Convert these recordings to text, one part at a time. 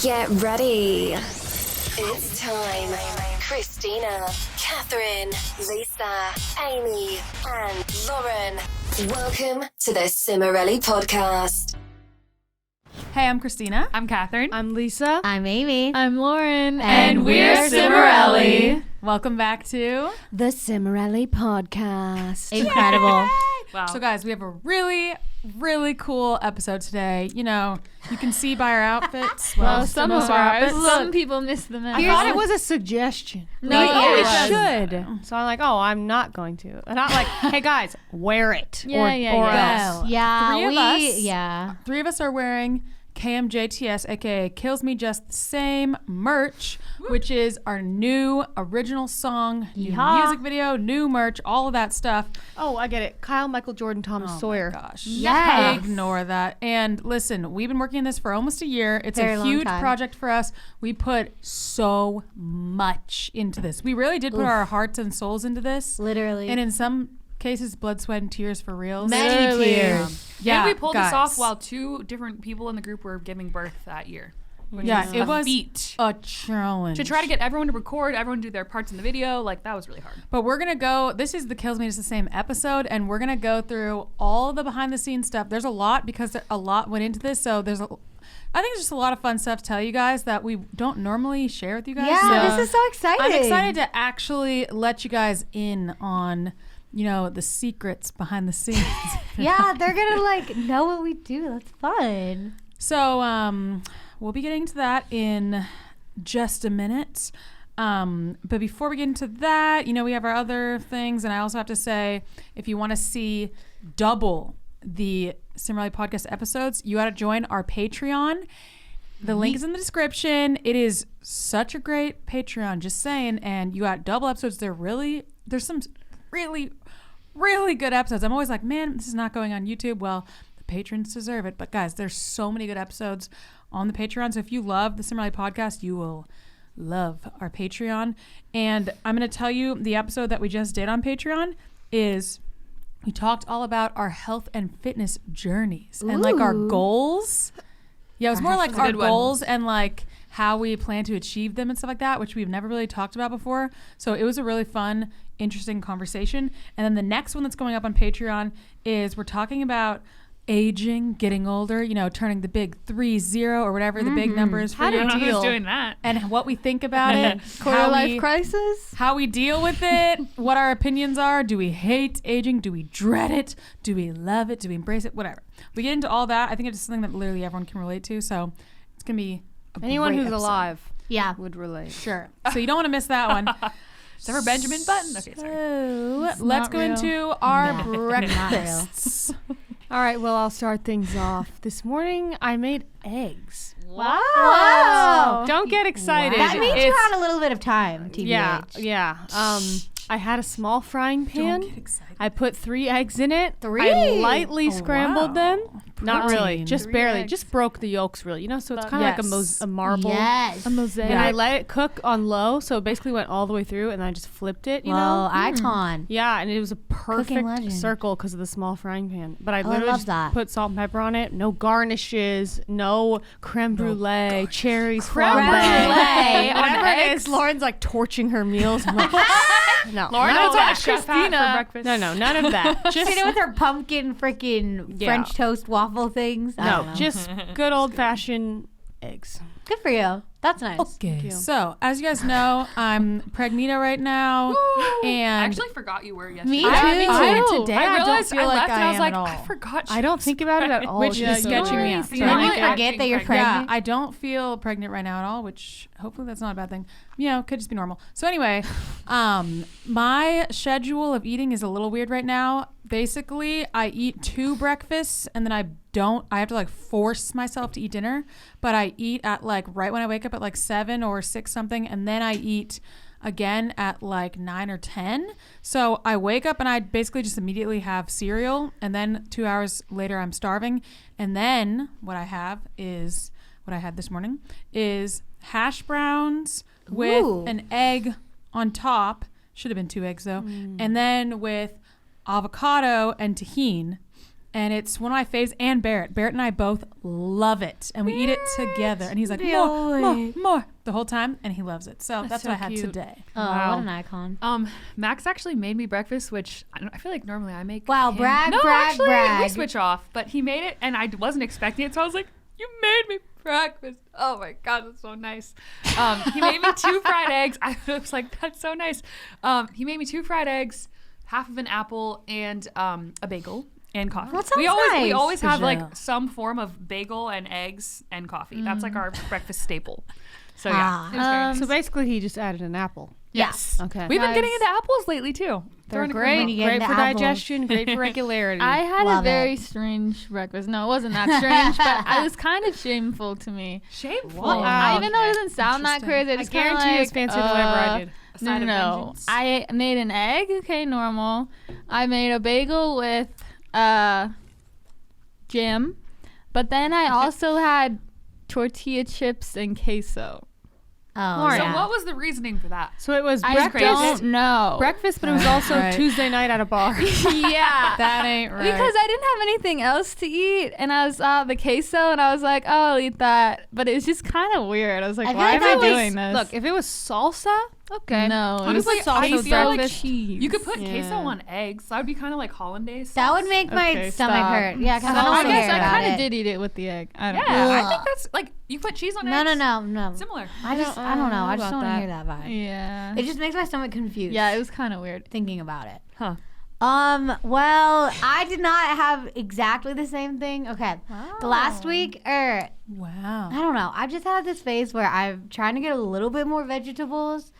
Get ready. It's time. Christina, Catherine, Lisa, Amy, and Lauren. Welcome to the Cimarelli Podcast. Hey, I'm Christina. I'm Catherine. I'm Lisa. I'm Amy. I'm Lauren. And we're Cimarelli. Welcome back to The Cimarelli Podcast. Incredible. Wow. So guys, we have a really cool episode today. You know, you can see by our outfits. Well, some of most our outfits. some people miss the message. I thought it was a suggestion. No, Like, yeah, we it was. should. So I'm like, oh, I'm not going to. And not like, hey guys, wear it. Yeah, or yeah. else. Yeah, Three of us. yeah. Three of us are wearing KMJTS, aka Kills Me Just the Same merch, which is our new original song, new Yeehaw. music video, new merch, all of that stuff. Oh, I get it. Kyle, Michael Jordan, Thomas Sawyer. Oh my gosh. Yes. Ignore that. And listen, we've been working on this for almost a year. It's Very a long huge time. project for us. We put so much into this. We really did put our hearts and souls into this. Literally. And in some cases, blood, sweat, and tears for reals. Many tears. Yeah, and we pulled guys. this off while two different people in the group were giving birth that year. Which Yeah, is it a was feat. a challenge. To try to get everyone to record, everyone do their parts in the video, like that was really hard. But we're going to go, this is the Kills Me Just the Same episode, and we're going to go through all the behind the scenes stuff. There's a lot because a lot went into this, so I think it's just a lot of fun stuff to tell you guys that we don't normally share with you guys. Yeah, So this is so exciting. I'm excited to actually let you guys in on, you know, the secrets behind the scenes. Yeah, they're gonna like know what we do. That's fun. So we'll be getting to that in just a minute. But before we get into that, you know, we have our other things. And I also have to say, if you want to see double the Cimarelli Podcast episodes, you got to join our Patreon. The link is in the description. It is such a great Patreon, just saying. And you got double episodes. There's some really good episodes. I'm always like, man, this is not going on YouTube. Well, the patrons deserve it. But guys, there's so many good episodes on the Patreon. So if you love the Cimarelli Podcast, you will love our Patreon. And I'm going to tell you, the episode that we just did on Patreon is we talked all about our health and fitness journeys and like our goals. Yeah, it was more like our goals and like how we plan to achieve them and stuff like that, which we've never really talked about before. So it was a really fun, interesting conversation. And then the next one that's going up on Patreon is we're talking about aging, getting older, you know, turning the big 30 or whatever the big number is for I you. don't know who's doing that. And what we think about it, Quarter life crisis. how we deal with it, what our opinions are. Do we hate aging? Do we dread it? Do we love it? Do we embrace it? Whatever. We get into all that. I think it's something that literally everyone can relate to. So it's going to be a Anyone great who's episode. alive Yeah. would relate. Sure. So you don't want to miss that one. Is that for Benjamin Button? Okay, sorry. So let's go into our No, breakfasts. All right, well, I'll start things off. This morning, I made eggs. Wow. Don't get excited. That means you It's- had a little bit of time, TBH. Yeah. I had a small frying pan. Don't get excited. I put 3 eggs in it. 3? I lightly scrambled them. Not really, Protein. just 3 barely. eggs. Just broke the yolks, really. You know, so it's kind of Yes. like a marble. Yes. A mosaic. And I let it cook on low, so it basically went all the way through, and I just flipped it. You Whoa, know. icon. Yeah, and it was a perfect legend. circle because of the small frying pan. But I Oh, I literally love just that. put salt and pepper on it. No garnishes. No creme brulee. Cherries. Creme flambé. brulee on Whatever it eggs? is. Lauren's like torching her meals. I'm like, no. Lauren none knows of what that. Chef Pat for breakfast. No, none of that. Just You know, with her pumpkin freaking Yeah. French toast waffle things. I don't no, know. just good old fashioned eggs. Good for you. That's nice. Okay, you. so as you guys know, I'm pregnant right now, I and actually forgot you were yesterday. Me Yeah, too. me too. I, today I I, don't realized feel I like left and I was am like, at all. I forgot. I don't think about it at all. Which is sketching me out. So then you forget that you're Yeah, pregnant. I don't feel pregnant right now at all, which hopefully that's not a bad thing. You know, could just be normal. So anyway, my schedule of eating is a little weird right now. Basically, I eat 2 breakfasts and then I have to like force myself to eat dinner, but I eat at like right when I wake up at like 7 or 6 something, and then I eat again at like 9 or 10. So I wake up and I basically just immediately have cereal, and then 2 hours later I'm starving. And then what I have is what I had this morning is hash browns with Ooh. an egg on top. Should have been 2 eggs though. And then with avocado and tahini. and it's one of my faves. And Barrett and I both love it, and we eat it together. And he's like, more the whole time, and he loves it. So that's so what I had cute. today. Oh, Wow. what an icon. Max actually made me breakfast, which I feel like normally I make. Wow, him. brag, No, brag, actually, brag. we switch off, but he made it, and I wasn't expecting it, so I was like, "You made me breakfast." Oh my god, that's so nice. He made me 2 fried eggs. I was like, "That's so nice." He made me 2 fried eggs, half of an apple, and a bagel. And coffee. That sounds We nice. always have Yeah. like some form of bagel and eggs and coffee. That's like our breakfast staple. So yeah, it was very nice. So basically, he just added an apple. Yes. Okay. We've been getting Guys. into apples lately too. They're Throwing a great. When you get Great into for apples. digestion. Great for regularity. I had Love a very it. strange breakfast. No, it wasn't that strange, but it was kind of shameful to me. Shameful. Even though it doesn't sound that Interesting. crazy, I I just kinda guarantee like, it's fancier than whatever I did. A No, side no, of no. vengeance. I made an egg. Okay, normal. I made a bagel with jam, but then I also had tortilla chips and queso. Oh, So yeah. what was the reasoning for that? So it was I breakfast. don't know. Breakfast, but it was also Right. Tuesday night at a bar. Yeah. That ain't right. Because I didn't have anything else to eat, and I saw the queso, and I was like, "Oh, I'll eat that." But it was just kind of weird. I was like, I feel "Why like am I that was- doing this?" Look, if it was salsa, okay. no, it was Honestly, like I also feel like breakfast cheese. You could put Yeah. queso on eggs. That would be kind of like hollandaise. That sauce. would make my Okay, stomach stop. hurt. Yeah, because I So don't I want to guess hear I about kind it. of did eat it with the egg. I don't Yeah, know. I think that's like you put cheese on No, eggs. no. Similar. I don't know. I just don't want to hear that vibe. Yeah. It just makes my stomach confused. Yeah, it was kind of weird. thinking about it. Huh. Well, I did not have exactly the same thing. Okay. The last week, I wow. don't know. I've just had this phase where I'm trying to get a little bit more vegetables.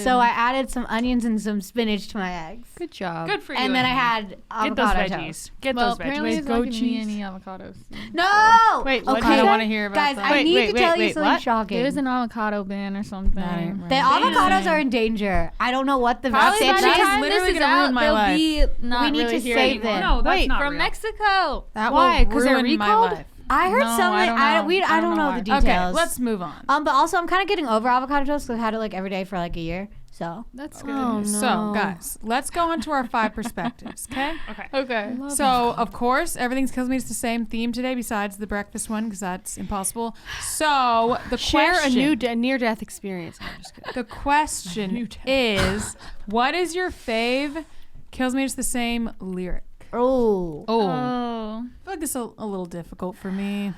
So I added some onions and some spinach to my eggs. Good job. Good for you. And then I Amy. had Get those avocado veggies. toast. Get Well, those apparently veggies. it's not Goat giving me cheese. any avocados. No! Wait, what? Okay. I don't want to hear about Guys, that. I need to tell you wait, something what? shocking. There's an avocado ban or something. That ain't right. The avocados are in danger. I don't know what the Probably by the That is time literally this is gonna ruin out, my they'll life. be not We need really to here save anymore. them. No, that's Wait, not From real. Mexico. That Why? will 'Cause they're ruin my recalled? life. I heard No, something. I don't know. I don't know why. the details. Okay, let's move on. But also I'm kind of getting over avocado toast because I've had it like every day for like a year. So That's good. Oh, no. So, guys, let's go on to our 5 perspectives, okay? Okay. Okay. So, of course, everything's kills me. It's the same theme today, besides the breakfast one, because that's impossible. So, the Share question, a new near-death experience. No, I'm just kidding. the question is, what is your fave? Kills me. It's the same lyric. oh, Oh. I feel like this is a little difficult for me.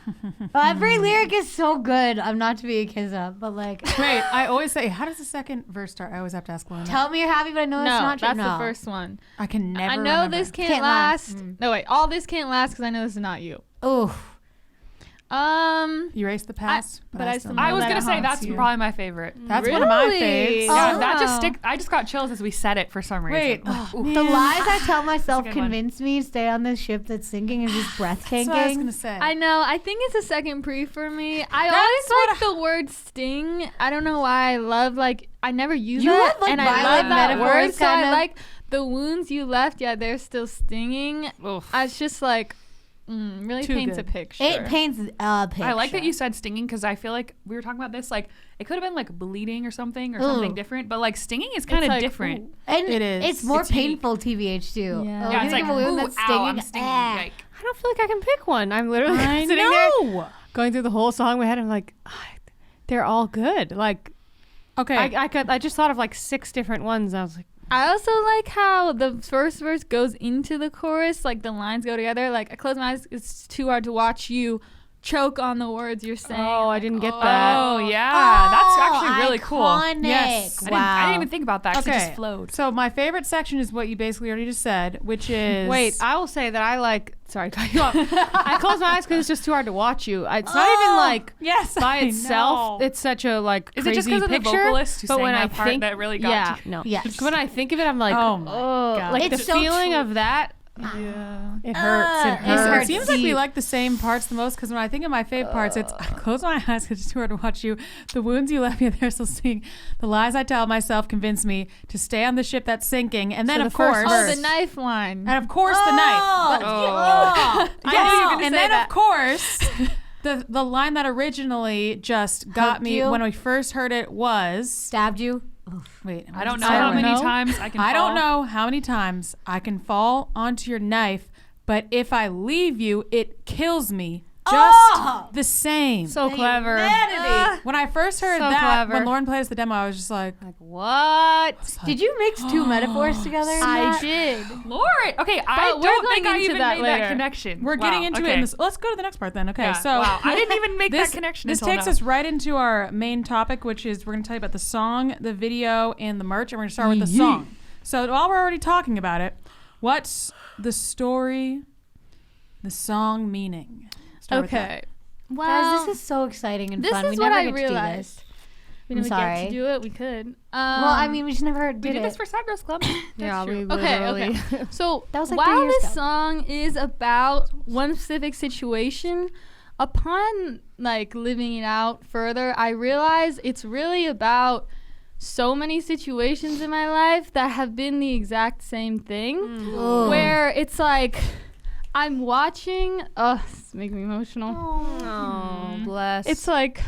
every lyric is so good. I'm not to be a kiss up, but like, Wait, I always say, how does the second verse start? I always have to ask Luna. tell me you're happy, but I know No, it's not true. that's No. the first one. I can never I know remember. this can't, Can't last. last. No, wait. All this can't last because I know this is not you. Oh, Erase the past, but I still I was that gonna say haunts that's you. probably my favorite. That's one of my Really? faves. Oh. Yeah, that just stick. I just got chills as we said it for some reason. Wait, the lies I tell myself good one. convince me to stay on this ship that's sinking is just breathtaking. That's what I was gonna say. I know. I think it's a second pre for me. I That's always like the word sting. I don't know why. I love I never use You it, love, like, and I violent love that metaphors, word. So kind I of. like the wounds you left. Yeah, they're still stinging. Oof. It's just like really Too paints good. a picture. It paints a picture. I like that you said stinging because I feel like we were talking about this. Like it could have been like bleeding or something something different, but like stinging is kind of like, different. ooh. And It is. It's more It's unique. painful, TBH too. Yeah. Oh, Yeah, you it's like think of a wound ooh, that's ow, stinging. I'm stinging. Ah. Like, I don't feel like I can pick one. I'm literally I sitting there know. going through the whole song in my head. I'm like, they're all good. Like, Okay. I just thought of like 6 different ones. And I was like, I also like how the first verse goes into the chorus, like the lines go together. Like I close my eyes, it's too hard to watch you choke on the words you're saying. oh, I Like, didn't get that. oh yeah, that's actually really cool. Iconic. Yes. I Wow. didn't even think about that. 'Cause it Okay. just flowed. So my favorite section is what you basically already just said, which is Wait, I will say that I like. Sorry, cut you off. I close my eyes because it's just too hard to watch you. It's not even like yes by I itself. know. It's such a like Is crazy it just because of the picture. vocalist who but sang when that I part think that really got yeah, to you? no. Yes. When I think of it, I'm like, Oh my God. like It's the so feeling true. of that. Yeah. It hurts. It it hurts. It hurts seems like we deep. like the same parts the most because when I think of my fave parts, it's I close my eyes because it's too hard to watch you. The wounds you left me, they're still stinging. The lies I tell myself convince me to stay on the ship that's sinking. And then, So of the first course, Oh, the knife line. and of course, the knife. Oh. Yes. I knew you were gonna And say then, that. of course, the line that originally just got Hooked me you? when we first heard it was Stabbed you. wait. I don't know I how don't many know. times I can. I don't fall. know how many times I can fall onto your knife, but if I leave you, it kills me just the same. So clever. When I first heard So that, clever. when Lauren played us the demo, I was just like, What? Did you mix two metaphors together? in I that? did. Lauren. Okay, I we're don't going think I into even that made later. that connection. we're getting into it. okay. In this, let's go to the next part then. Okay, Yeah, so wow, I didn't even make this that connection. This until takes now. us right into our main topic, which is we're going to tell you about the song, the video, and the merch, and we're going to start with the song. So while we're already talking about it, what's the story, the song meaning? Start with that. Okay. Well, Guys, this is so exciting and this fun. is We what never I get to do realized. this. We I'm didn't get sorry. to do it. We could. Well, I mean, we just never We did did this it. for Sad Girls Club. Yeah, That's true. we Okay, literally. So That was like 3 while years this ago. song is about one specific situation, upon like living it out further, I realize it's really about so many situations in my life that have been the exact same thing. Ugh. Where it's like I'm watching. It's making me emotional. Oh, bless. It's like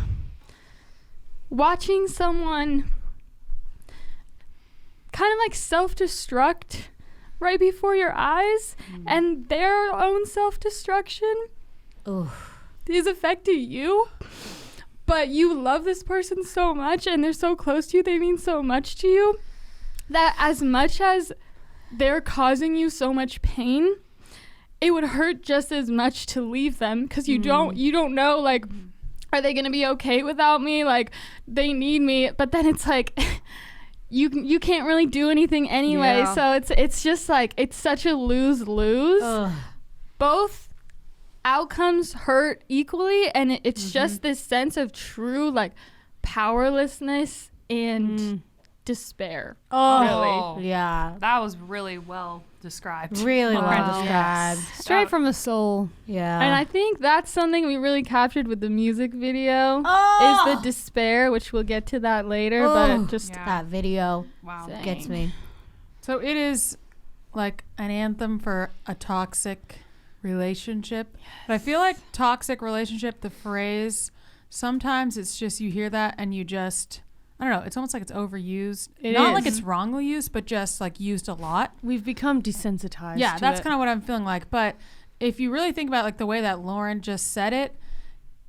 watching someone kind of like self-destruct right before your eyes, and their own self-destruction Ugh. is affecting you, but you love this person so much and they're so close to you, they mean so much to you, that as much as they're causing you so much pain, it would hurt just as much to leave them, because you don't know, like, are they gonna be okay without me? Like, they need me, but then it's like you can't really do anything anyway. Yeah. So it's just like, it's such a lose-lose. Ugh. Both outcomes hurt equally, and it's just this sense of true like powerlessness and despair. Oh, Really? yeah. That was really well described. Really well Wow. described. straight from the soul. Yeah. And I think that's something we really captured with the music video, Oh! is the despair, which we'll get to that later, Oh. but just Yeah. that video Wow. Dang. gets me. So it is like an anthem for a toxic relationship. But I feel like toxic relationship, the phrase, sometimes it's just you hear that and you just, I don't know, it's almost like it's overused. It Not is. like it's wrongly used, but just like used a lot. We've become desensitized. Yeah, to that's it. kind of what I'm feeling like. But if you really think about like the way that Lauren just said it,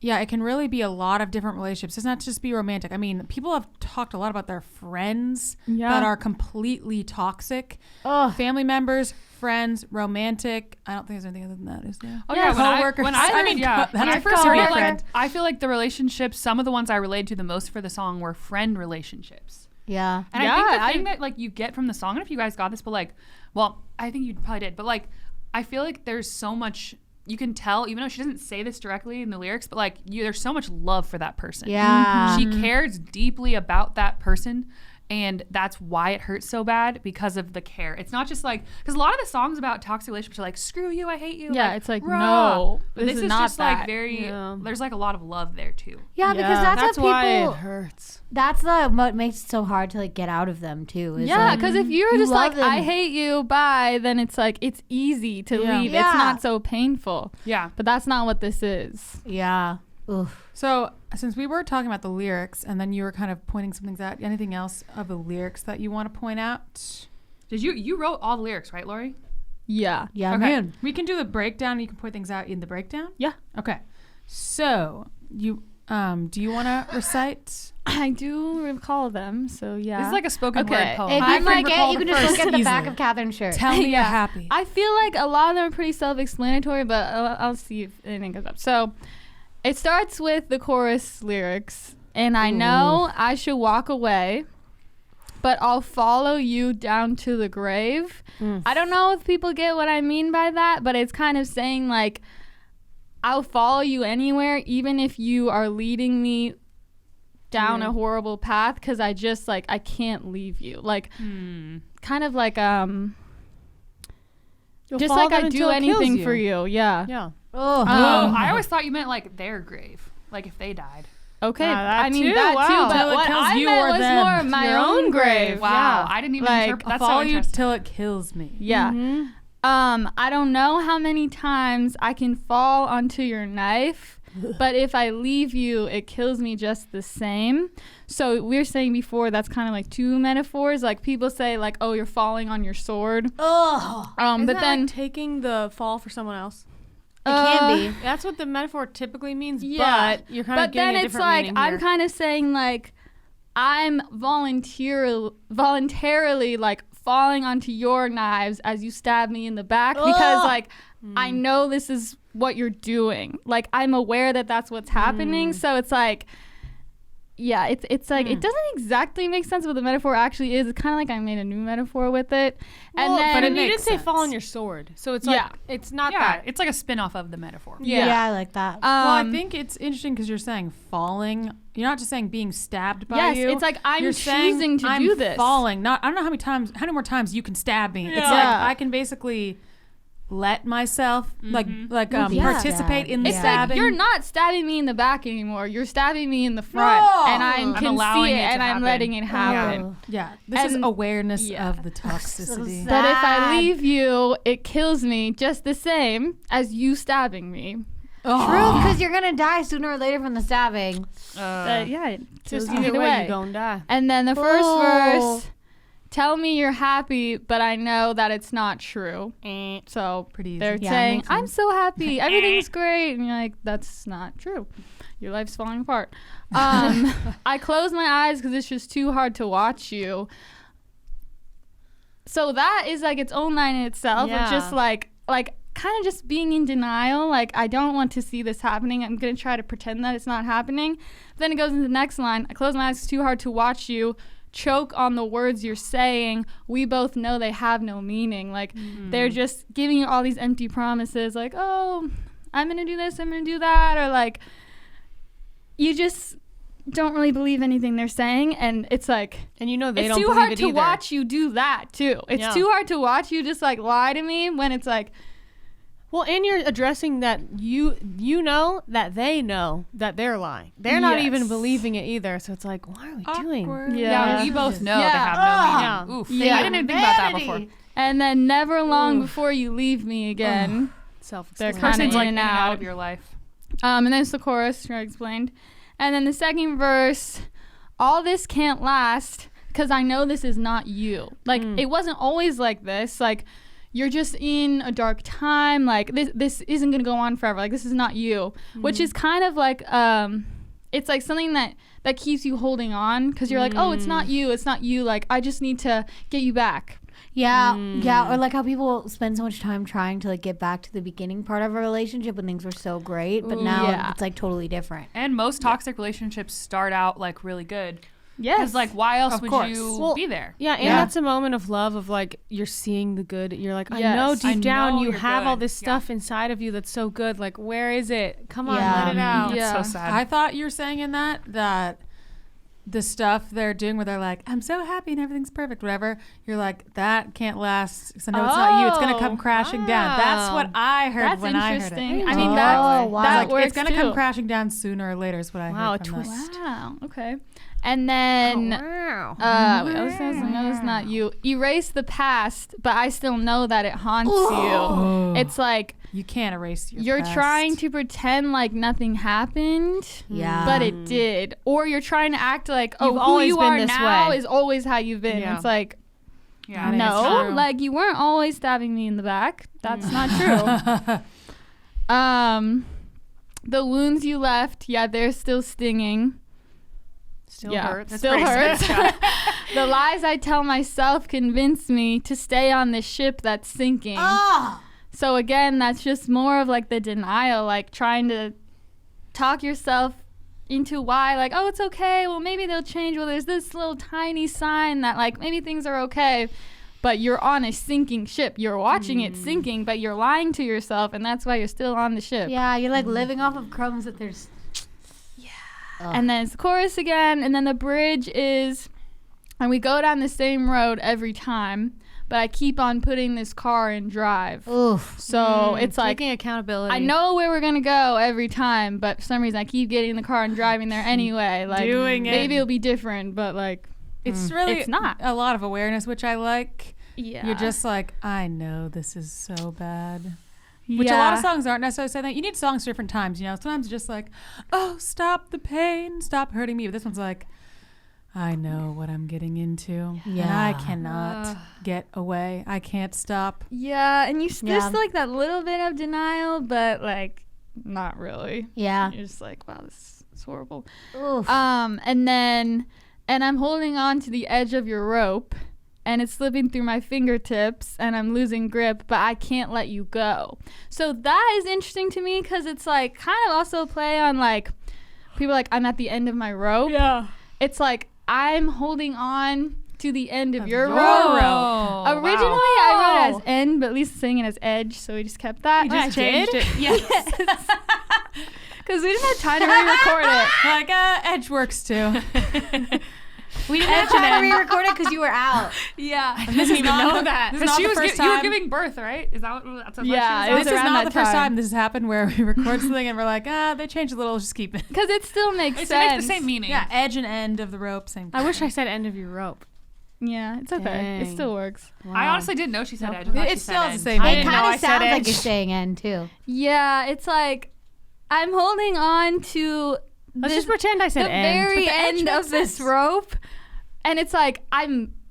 yeah, it can really be a lot of different relationships. It's not just be romantic. I mean, people have talked a lot about their friends that are completely toxic. Oh, Family members, friends, romantic. I don't think there's anything other than that, is there? Oh yeah, coworkers. when I mean, yeah, when I that's first a heard it, boyfriend. like, I feel like the relationships, some of the ones I related to the most for the song were friend relationships. yeah. And Yeah, I think the I- thing that like you get from the song, I don't know if you guys got this, but like, well, I think you probably did, but like, I feel like there's so much you can tell, even though she doesn't say this directly in the lyrics, but like, there's so much love for that person. Yeah. She cares deeply about that person. And that's why it hurts so bad, because of the care. It's not just like, because a lot of the songs about toxic relationships are like, screw you, I hate you. Yeah, it's like, rah. no, But this this is is not just that. like very, Yeah. there's like a lot of love there too. Yeah, because that's what why it people. hurts. That's what makes it so hard to like get out of them too. Is Yeah, like, because if you're you just like, love them. I hate you, bye, then it's like, it's easy to Yeah. leave. Yeah. It's not so painful. Yeah. But that's not what this is. Yeah. Oof. So since we were talking about the lyrics and then you were kind of pointing some things out, anything else of the lyrics that you want to point out? Did you wrote all the lyrics, right, Lori? Yeah. Yeah, Okay. man. We can do the breakdown. You can point things out in the breakdown. Yeah. Okay. So you do you want to recite? I do recall them, so yeah. This is like a spoken Okay. word poem. If I you can forget, recall you the can just look first at the back easily. of Catherine's shirt. Tell me you're Yeah. happy. I feel like a lot of them are pretty self-explanatory, but I'll see if anything comes up. So it starts with the chorus lyrics, and I know I should walk away, but I'll follow you down to the grave. I don't know if people get what I mean by that, but it's kind of saying like, I'll follow you anywhere, even if you are leading me down a horrible path, because I just like, I can't leave you. Like, kind of like You'll just follow like them I until do it kills anything for you. Yeah. Yeah. Oh, Oh, I always thought you meant like their grave, like if they died. Okay. that I mean too, that wow. too, Till but it what kills I you meant or was them. more my Your own own grave. grave. Wow, Yeah. I didn't even Like, interpret. I'll That's follow so you interesting. till it kills me. Yeah. Mm-hmm. I don't know how many times I can fall onto your knife but if I leave you, it kills me just the same. So we were saying before, that's kind of like two metaphors. Like people say like, oh, you're falling on your sword. Oh, Isn't But that then like taking the fall for someone else? it can be. That's what the metaphor typically means, Yeah. but you're kind of but getting then a it's different like meaning I'm here. kind of saying like I'm voluntarily like falling onto your knives as you stab me in the back because like I know this is what you're doing. Like I'm aware that that's what's happening. So it's like, yeah, it's like it doesn't exactly make sense what the metaphor actually is. It's kind of like I made a new metaphor with it. Well, And then but you makes didn't say fall on sense. your sword, so it's like Yeah. it's not Yeah, that. it's like a spin-off of the metaphor. Yeah, I like that. Well, I think it's interesting because you're saying falling. You're not just saying being stabbed by Yes, you. it's like I'm You're saying choosing to I'm do this. falling. Not I don't know how many more times you can stab me. It's like Yeah. I can basically let myself Yeah. participate in the It's stabbing. like you're not stabbing me in the back anymore. You're stabbing me in the front, and I I'm can allowing see it, it to and I'm happen. letting it happen. Oh. Yeah, this is And- awareness yeah. of the toxicity. sad. But if I Sad. leave you, it kills me just the same as you stabbing me. True, because you're gonna die sooner or later from the stabbing. But yeah, it kills Just you either either way, way. you gonna die. And then the first Oh. verse, tell me you're happy, but I know that it's not true. So Pretty easy. they're Yeah, saying, makes I'm sense. so happy, everything's great. And you're like, that's not true. Your life's falling apart. I close my eyes because it's just too hard to watch you. So that is like its own line in itself of just like kind of just being in denial. Like, I don't want to see this happening. I'm going to try to pretend that it's not happening. Then it goes into the next line. I close my eyes, it's too hard to watch you. Choke on the words you're saying. We both know they have no meaning. Like, they're just giving you all these empty promises. Like, oh, I'm going to do this, I'm going to do that. Or like, you just don't really believe anything they're saying. And it's like, And you know they it's don't too believe hard it to either. watch you do that too. It's Yeah. too hard to watch you just like lie to me when it's like, Well, and you're addressing that you know that they know that they're lying. They're not even Yes. believing it either. So it's like, what are we doing? Yeah, we both know Yeah. they have no meaning. Oof. Yeah. I didn't even think about that before. Vanity. and then never long before you leave me again. They're Self-explanatory. kind of Person's in like and in and out out. of your life. And then it's the chorus, I explained. And then the second verse, all this can't last because I know this is not you. Like, it wasn't always like this. Like, you're just in a dark time. Like, this isn't going to go on forever. Like, this is not you. Which is kind of like, it's like something that keeps you holding on because you're like, oh, it's not you. It's not you. Like, I just need to get you back. Yeah, yeah, or like how people spend so much time trying to like get back to the beginning part of a relationship when things were so great, but now Yeah. it's like totally different. And most toxic relationships start out like really good. Yes. Because like, why else Of would course. you Well, be there? Yeah, and that's a moment of love of like you're seeing the good. You're like, I know Yes. deep I down know you you're have all good. this stuff inside of you that's so good. Like, where is it? Come on, Yeah. let it out. That's Yeah. so sad. I thought you were saying in that the stuff they're doing where they're like, I'm so happy and everything's perfect, whatever. You're like, that can't last. Because I know it's not you. It's going to come crashing down. That's what I heard That's when I heard interesting. it. I mean, Oh, that wow. that Like, works it's going to too. come crashing down sooner or later is what I Wow, heard a from that. twist. Wow. Okay. And then, Wow. wait, I know it's not you. Erase the past, but I still know that it haunts you. It's like You can't erase your you're past. trying to pretend like nothing happened, Yeah. but it did. Or you're trying to act like, oh, You've who always you been are this now way. is always how you've been. Yeah. It's like, yeah. no, true. like you weren't always stabbing me in the back. That's not true. The wounds you left, yeah, they're still stinging. Still Yeah, hurts. still pretty hurts. sad. The lies I tell myself convince me to stay on the ship that's sinking. Oh, So again, that's just more of like the denial, like trying to talk yourself into why, like, oh, it's okay. Well, maybe they'll change. Well, there's this little tiny sign that like maybe things are okay. But you're on a sinking ship. You're watching it sinking, but you're lying to yourself, and that's why you're still on the ship. yeah, you're like living off of crumbs that there's. And then it's the chorus again, and then the bridge is, and we go down the same road every time, but I keep on putting this car in drive. Oof. So it's like, taking accountability. I know where we're gonna go every time, but for some reason I keep getting in the car and driving there anyway. Like, Doing it. maybe it'll be different, but like, It's really It's not. a lot of awareness, which I like. yeah. You're just like, I know this is so bad. Which a lot of songs aren't necessarily saying that. You need songs for different times, you know. Sometimes it's just like, oh, stop the pain, stop hurting me. But this one's like, I know what I'm getting into. Yeah. And I cannot get away. I can't stop. Yeah, and there's like that little bit of denial, but like not really. Yeah. You're just like, wow, this is horrible. Oof. And I'm holding on to the edge of your rope, and it's slipping through my fingertips, and I'm losing grip, but I can't let you go. So that is interesting to me because it's like kind of also a play on like people are like, I'm at the end of my rope. Yeah. It's like I'm holding on to the end of your rope. Originally, I wrote it as end, but Lisa's saying it as edge, so we just kept that. You just changed it? Yes. Because we didn't have time to re-record it. Like, edge works too. We didn't have time to re-record it because you were out. Yeah. I didn't even know that. This is not the first time. You were giving birth, right? Is that what? That's Yeah. This is not the first time this has happened where we record something and we're like, they changed a little, let's just keep it. Because it still makes sense. It makes the same meaning. Yeah, edge and end of the rope, same thing. I wish I said end of your rope. Yeah, it's okay. Dang. It still works. Wow. I honestly didn't know she said edge. I thought she It said still has end. the same I It meaning. didn't know kind I of said sounds like edge. you're saying end too. Yeah, it's like I'm holding on to Let's just pretend I said the end. very But the edge end makes of this sense. rope, and it's like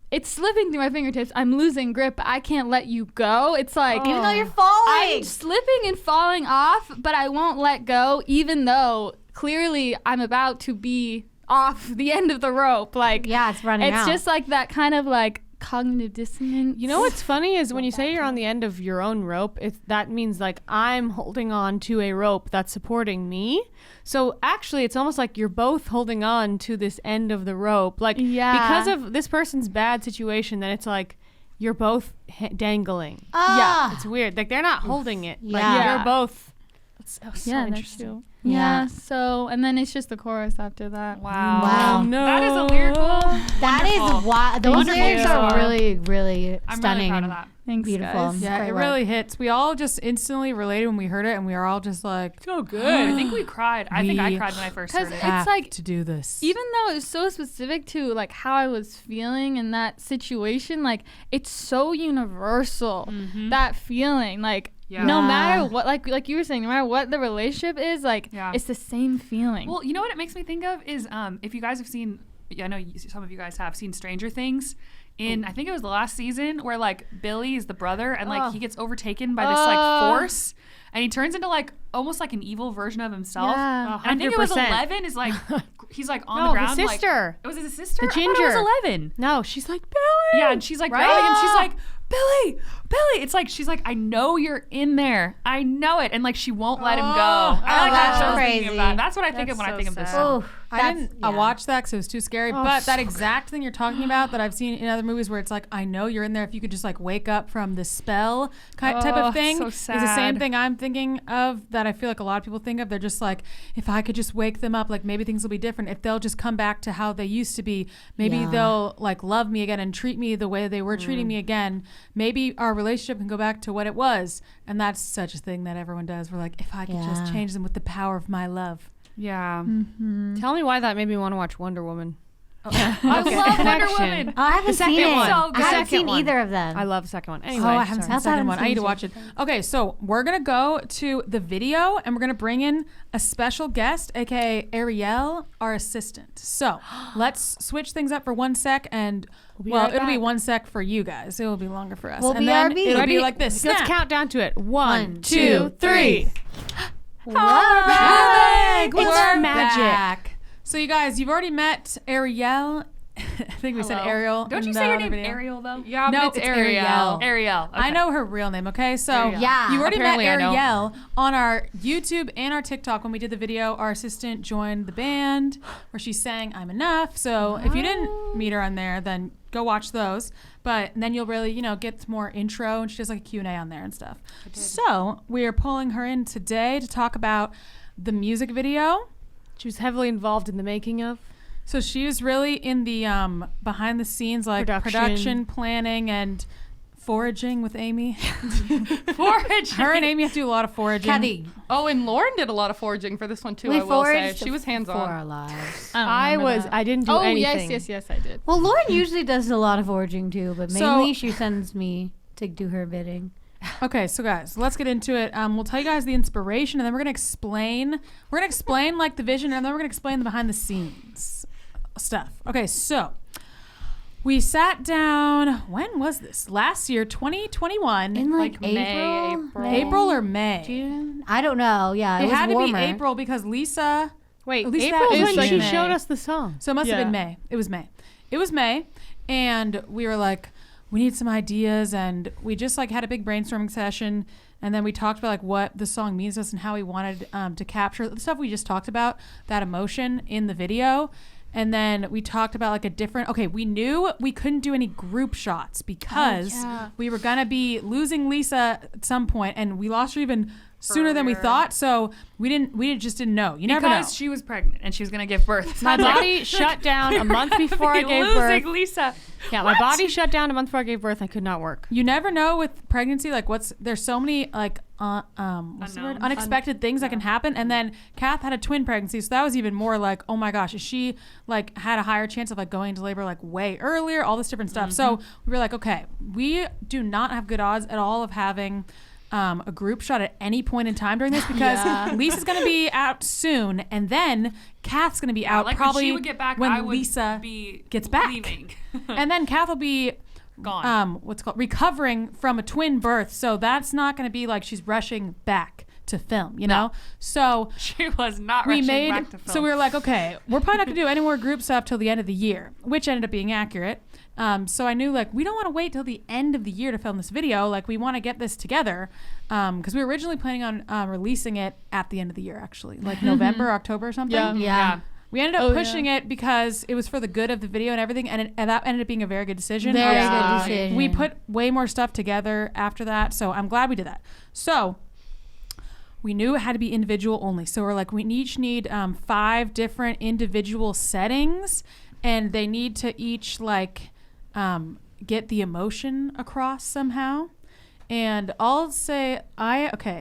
it's slipping through my fingertips. I'm losing grip. But I can't let you go. It's like Even though you're falling. I'm slipping and falling off, but I won't let go, even though clearly I'm about to be off the end of the rope. Like, Yeah, it's running out. it's just like that kind of like cognitive dissonance. You know what's funny is when you say you're on the end of your own rope, that means like I'm holding on to a rope that's supporting me. So actually, it's almost like you're both holding on to this end of the rope. Like, because of this person's bad situation, then it's like you're both dangling. Ah. It's weird. Like, they're not holding it. Like, Yeah. you're both. It's so Yeah, interesting. that's true. Yeah. Yeah. So, and then it's just the chorus after that. Wow. Wow. No. That is a lyrical. That wonderful. is why those Wonderful. lyrics are Yeah. really, really I'm stunning. really proud of and that. Thanks, Beautiful. guys. Yeah, Great it work. really hits. We all just instantly related when we heard it, and we are all just like, So good. I think we cried. I think I We- cried when I first 'Cause heard it. have It's like- to do this. Even though it's so specific to like how I was feeling in that situation, like it's so universal. That feeling, like Yeah. no Yeah. matter what, like you were saying, no matter what the relationship is, like Yeah. it's the same feeling. Well, you know what it makes me think of is if you guys have seen, I know some of you guys have seen Stranger Things. I think it was the last season where like Billy is the brother and like he gets overtaken by this like force and he turns into like almost like an evil version of himself. Yeah. And I think it was 100%. 11 is like he's like on No, the the ground. sister. Like, was it his sister? The I thought it ginger. was 11. No, she's like, Billy. Yeah, and she's like Right? grabbing him. She's like, Billy. It's like she's like, I know you're in there. I know it, and like she won't let him go. I like that's how she's thinking crazy. of that. That's what I think of That's when I so think of this sad. song. Oh, I didn't watch that because it was too scary. Oh, but that so exact thing you're talking about that I've seen in other movies where it's like, I know you're in there. If you could just like wake up from the spell type Oh, of thing, so is the same sad. thing I'm thinking of that I feel like a lot of people think of. They're just like, if I could just wake them up, like maybe things will be different. If they'll just come back to how they used to be, maybe Yeah. they'll like love me again and treat me the way they were treating me again. Maybe our relationship can go back to what it was. And that's such a thing that everyone does. We're like, if I could Yeah. just change them with the power of my love. Yeah. Tell me why that made me want to watch Wonder Woman. I love Wonder Connection. Woman. Oh, I haven't seen it. one. So I good. haven't Second seen one. either of them. I love the second one. Anyway, Oh, I haven't seen the sorry. second I one. I need to haven't watch it. Okay, so we're gonna go to the video and we're gonna bring in a special guest, aka Ariel, our assistant. So let's switch things up for 1 sec, and be well, right it'll be back. 1 sec for you guys. It will be longer for us. We'll and then BRB. it'll be Ready? like this. Let's Snap. count down to it. 1, One, 2, 3. We're back. It's We're magic. back. So you guys, you've already met Ariel. I think we said Hello. Ariel. Don't you in say the your other name video. Ariel though? Yeah, No, but it's Ariel. Ariel. Okay. I know her real name, okay? So Ariel. Yeah. you already Apparently met I don't. Ariel on our YouTube and our TikTok when we did the video. Our assistant joined the band where she sang I'm Enough. So if you didn't meet her on there, then go watch those. But then you'll really, get more intro, and she does like a Q&A on there and stuff. So we are pulling her in today to talk about the music video. She was heavily involved in the making of. So she was really in the behind the scenes, like production planning and foraging with Amy. Forage. Her and Amy have to do a lot of foraging. Kathy. Oh, and Lauren did a lot of foraging for this one too. We I will say foraged she was hands for on. our lives. I didn't do Oh anything. yes, I did. Well, Lauren usually does a lot of foraging too, but So- mainly she sends me to do her bidding. Okay, so guys, let's get into it. We'll tell you guys the inspiration, and then we're gonna explain. We're gonna explain like the vision, and then we're gonna explain the behind the scenes stuff. Okay, so we sat down. When was this? Last year, 2021. In like April. April or May? June? I don't know. Yeah, it It was had warmer. to be April because Lisa. Wait, At least April that is is when she May. showed us the song. So it must have Yeah. been May. It was May. It was May, and we were like, we need some ideas, and we just like had a big brainstorming session, and then we talked about like what the song means to us and how we wanted to capture the stuff we just talked about, that emotion in the video. And then we talked about like a different, we knew we couldn't do any group shots because we were going to be losing Lisa at some point, and we lost her even sooner than we thought. So we just didn't know. You never know. Because she was pregnant and she was going to give birth. My body shut down a month before I gave birth. Losing Lisa. Yeah, my body shut down a month before I gave birth. I could not work. You never know with pregnancy, like there's so many like what's the word? Unexpected things that can happen. And then Kath had a twin pregnancy, so that was even more like, oh my gosh, is she like had a higher chance of like going into labor like way earlier, all this different stuff. So we were like, okay, we do not have good odds at all of having a group shot at any point in time during this because Lisa's going to be out soon, and then Kath's going to be out Like probably when she would get back, when I would Lisa be gets back. leaving. And then Kath will be Gone. recovering from a twin birth, so that's not going to be like she's rushing back to film, you know? So She was not we rushing made, back to film. so we were like, okay, we're probably not going to do any more group stuff till the end of the year, which ended up being accurate. So I knew like we don't want to wait till the end of the year to film this video. Like we want to get this together because we were originally planning on releasing it at the end of the year, actually, like November, October or something. Yeah. We ended up pushing it because it was for the good of the video and everything, and that ended up being a very good decision. Very Also, good decision. we put way more stuff together after that, so I'm glad we did that. So we knew it had to be individual only. So we're like, we each need 5 different individual settings, and they need to each like get the emotion across somehow. And I'll say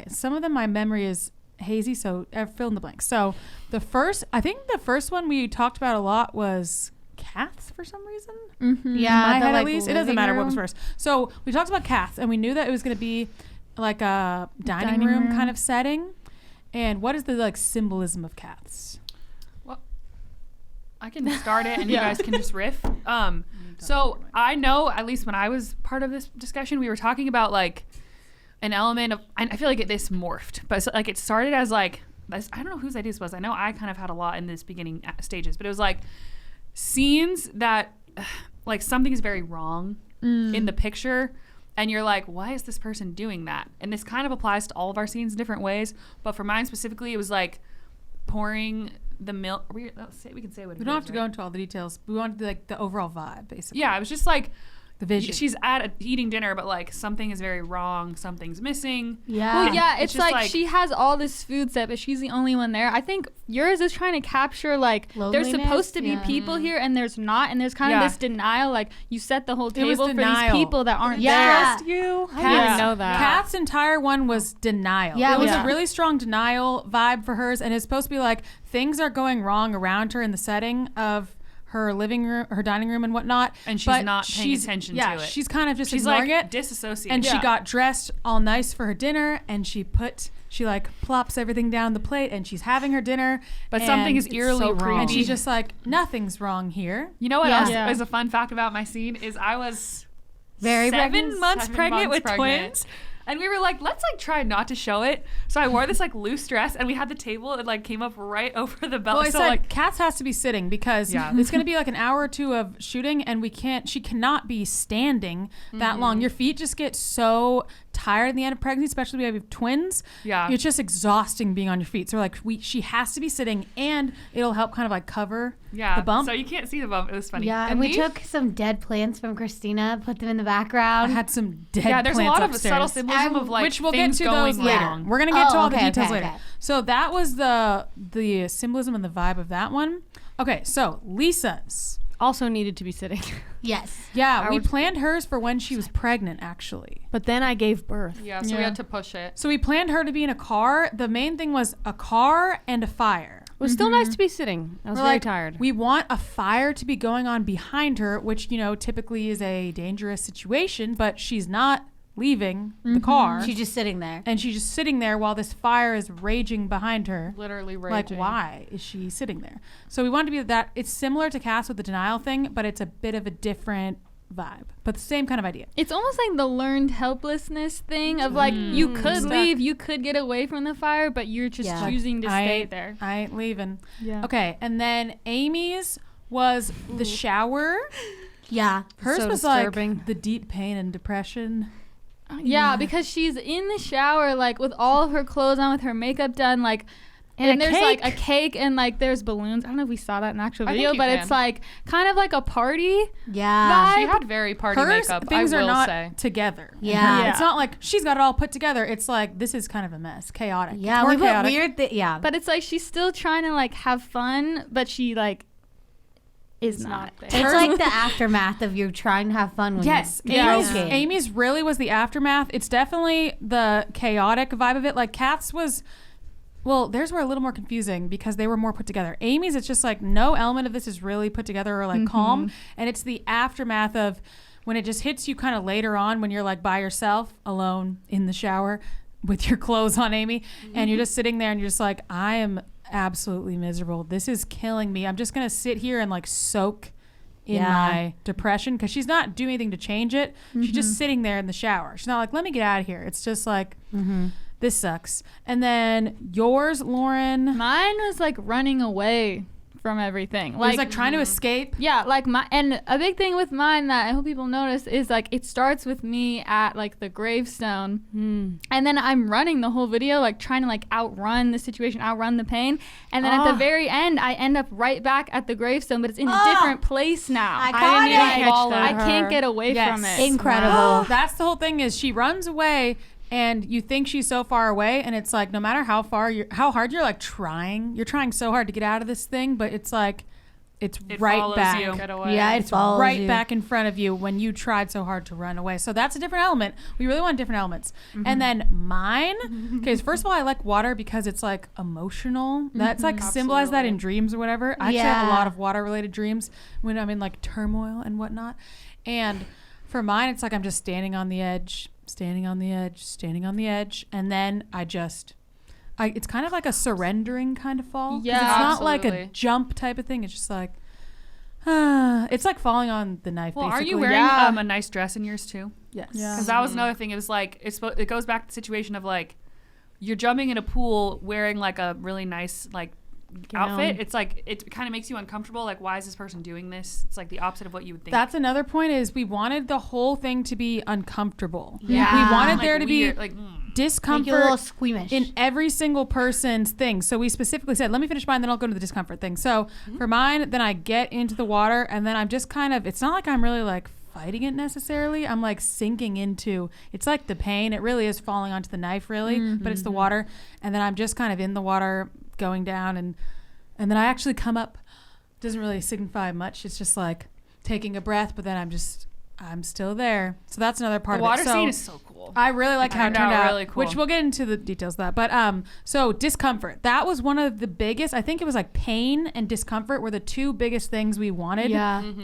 some of them my memory is hazy, so fill in the blanks. So I think the first one we talked about a lot was Kath's for some reason. Yeah, In my head, like, at least. It doesn't living matter what was room. first. So we talked about Kath's, and we knew that it was going to be like a dining room kind of setting. And what is the like symbolism of Kath's? I can start it and you guys can just riff. So I know, at least when I was part of this discussion, we were talking about like an element of, I feel like this morphed, but it's, like it started as like, I don't know whose idea this was. I know I kind of had a lot in this beginning stages, but it was like scenes that like something is very wrong in the picture. And you're like, why is this person doing that? And this kind of applies to all of our scenes in different ways. But for mine specifically, it was like pouring the milk. We can say what it is. We don't have to go into all the details. We wanted like the overall vibe, basically. Yeah, it was just like the vision. she's eating dinner, but like something is very wrong. Something's missing. Yeah. Well, yeah, it's just like she has all this food set, but she's the only one there. I think yours is trying to capture like there's supposed to be Loneliness? people here and there's not, and there's kind of this denial. Like you set the whole was table for these denial. people that aren't Yeah. there. you. I didn't know that. Kath's entire one was denial. Yeah, it was yeah. a really strong denial vibe for hers, and it's supposed to be like things are going wrong around her in the setting of her living room, her dining room, and whatnot. And she's but not paying attention to it. She's kind of just She's ignoring like it. disassociated. And she got dressed all nice for her dinner, and she like plops everything down the plate, and she's having her dinner. But and something is it's eerily so wrong. And she's just like, nothing's wrong here. You know what Yeah. else Yeah. is a fun fact about my scene is I was Very 7 pregnant? months 7 pregnant months with pregnant. twins. And we were like, let's like try not to show it. So I wore this like loose dress, and we had the table. It like came up right over the belt. Well, I so said like, Kath has to be sitting because it's going to be like an hour or two of shooting, and she cannot be standing that long. Your feet just get so tired in the end of pregnancy, especially when you have twins. Yeah. It's just exhausting being on your feet. So we're like, she has to be sitting, and it'll help kind of like cover the bump. So you can't see the bump. It was funny. Yeah, and we took some dead plants from Christina, put them in the I background. had some dead Yeah, there's a plants lot upstairs. of subtle symbolism of like which we'll get things to going those later. wrong. We're gonna get to all the okay, details okay, later. okay. So that was the symbolism and the vibe of that one. Okay, so Lisa's. Also needed to be sitting. Yes. Yeah, we planned hers for when she was pregnant, actually. But then I gave birth. Yeah, so we had to push it. So we planned her to be in a car. The main thing was a car and a fire. It was still nice to be sitting. I was We're very like, tired. We want a fire to be going on behind her, which, typically is a dangerous situation, but she's not leaving the car. She's just sitting there. And she's just sitting there while this fire is raging behind her. Literally Like, raging. why is she sitting there? So we wanted to be that. It's similar to Cass with the denial thing, but it's a bit of a different vibe. But the same kind of idea. It's almost like the learned helplessness thing of like, you could Stuck. leave, you could get away from the fire, but you're just Yeah. choosing to stay there. I ain't leaving. Yeah. Okay, and then Amy's was the shower. Yeah. Hers So was disturbing. like the deep pain and depression. Yeah, because she's in the shower, like with all of her clothes on, with her makeup done, like, and a there's like a cake. cake and like there's balloons. I don't know if we saw that in the actual I think video, you but can. it's like kind of like a party. Yeah. She had very party Hers makeup, things I are will not say. together. Yeah. It's not like she's got it all put together. It's like this is kind of a mess, chaotic. Yeah, It's more we put chaotic. weird yeah. But it's like she's still trying to like have fun, but she like is not. It's like the aftermath of you trying to have fun when Yes, you're Amy's, broken. Amy's really was the aftermath. It's definitely the chaotic vibe of it. Like Kath's was, well, theirs were a little more confusing because they were more put together. Amy's, it's just like no element of this is really put together or like calm, and it's the aftermath of when it just hits you kind of later on when you're like by yourself, alone in the shower with your clothes on, Amy, and you're just sitting there and you're just like, I am absolutely miserable. This is killing me. I'm just gonna sit here and like soak in Yeah. my depression because she's not doing anything to change it. She's just sitting there in the shower. She's not like, let me get out of here. It's just like, this sucks. And then yours, Lauren, Mine was like running away from everything. was like trying to escape. Yeah, like and a big thing with mine that I hope people notice is like it starts with me at like the gravestone, and then I'm running the whole video, like trying to like outrun the situation, outrun the pain, and then at the very end I end up right back at the gravestone, but it's in a different place now. I didn't caught even it. follow I her. can't get away from Yes. it. Incredible. That's the whole thing is she runs away and you think she's so far away and it's like no matter how hard you're like you're trying so hard to get out of this thing, but it's like it's It right follows back. you. Get away. Yeah, it It's follows right you. back in front of you when you tried so hard to run away. So that's a different element. We really want different elements. And then mine, okay, first of all, I like water because it's like emotional. That's like symbolize that in dreams or whatever. I actually have a Yeah. lot of water related dreams when I'm in like turmoil and whatnot. And for mine, it's like I'm just standing on the edge, standing on the edge, standing on the edge. And then it's kind of like a surrendering kind of fall. 'Cause Yeah, it's not like a absolutely. jump type of thing. It's just like, it's like falling on the knife. Well, are basically. you wearing Yeah. a nice dress in yours too? Yes. Because that was another thing. It was like it goes back to the situation of like you're jumping in a pool wearing like a really nice like outfit. It's like it kind of makes you uncomfortable. Like, why is this person doing this? It's like the opposite of what you would think. That's another point is we wanted the whole thing to be uncomfortable. Yeah. We wanted Like there to weird, be like Make you a little discomfort squeamish. in every single person's thing. So we specifically said, let me finish mine, then I'll go to the discomfort thing. So for mine, then I get into the water and then I'm just kind of, it's not like I'm really like fighting it necessarily. I'm like sinking into, it's like the pain. It really is falling onto the knife really, but it's the water. And then I'm just kind of in the water going down and then I actually come up. Doesn't really signify much. It's just like taking a breath, but then I'm still there. So that's another part the of water it. So scene is so cool. I really like how it turned out, really cool. which we'll get into the details of that. But so discomfort. That was one of the biggest. I think it was like pain and discomfort were the two biggest things we wanted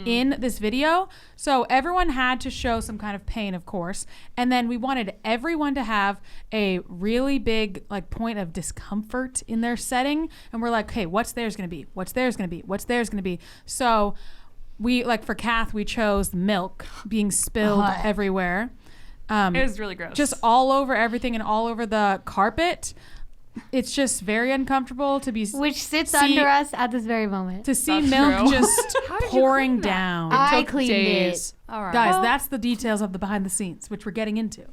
in this video. So everyone had to show some kind of pain, of course, and then we wanted everyone to have a really big like point of discomfort in their setting. And we're like, okay, what's theirs gonna be? What's theirs gonna be? What's theirs gonna be? So we like for Kath, we chose milk being spilled everywhere. It was really gross. Just all over everything and all over the carpet. It's just very uncomfortable to be which sits under us at this very moment. to see That's milk true. just How did you pouring clean that? down. I took cleaned days. it. All right. Guys, that's the details of the behind the scenes, which we're getting into.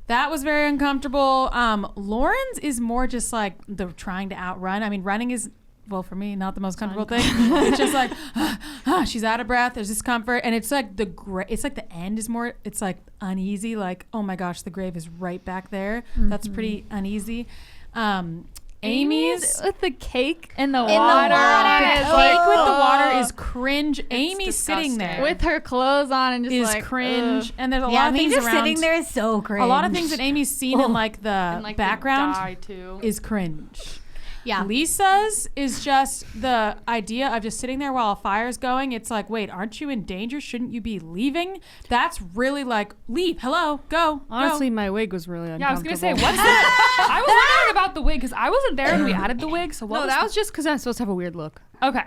That was very uncomfortable. Lauren's is more just like the trying to outrun. I mean, running is, well, for me, not the most comfortable thing. It's just like she's out of breath. There's discomfort, and it's like it's like the end is more. It's like uneasy. Like, oh my gosh, the grave is right back there. That's pretty uneasy. Amy's with the cake and the the water, water. on it, cake like, with the water ugh. is cringe. Amy's sitting there disgusting. with her clothes on and just is like cringe, ugh. and there's a Yeah, lot of me things just around. sitting there is so cringe. A lot of things that Amy's seen in like the and, like, background the dye too. is cringe. Yeah. Lisa's is just the idea of just sitting there while a fire's going. It's like, wait, aren't you in danger? Shouldn't you be leaving? That's really like, leave. Hello, go. Honestly, go. my wig was really Yeah, I was uncomfortable. gonna say, what's that? I was wondering about the wig because I wasn't there when we added the wig. So what No, was that was just because I'm supposed to have a weird look. okay.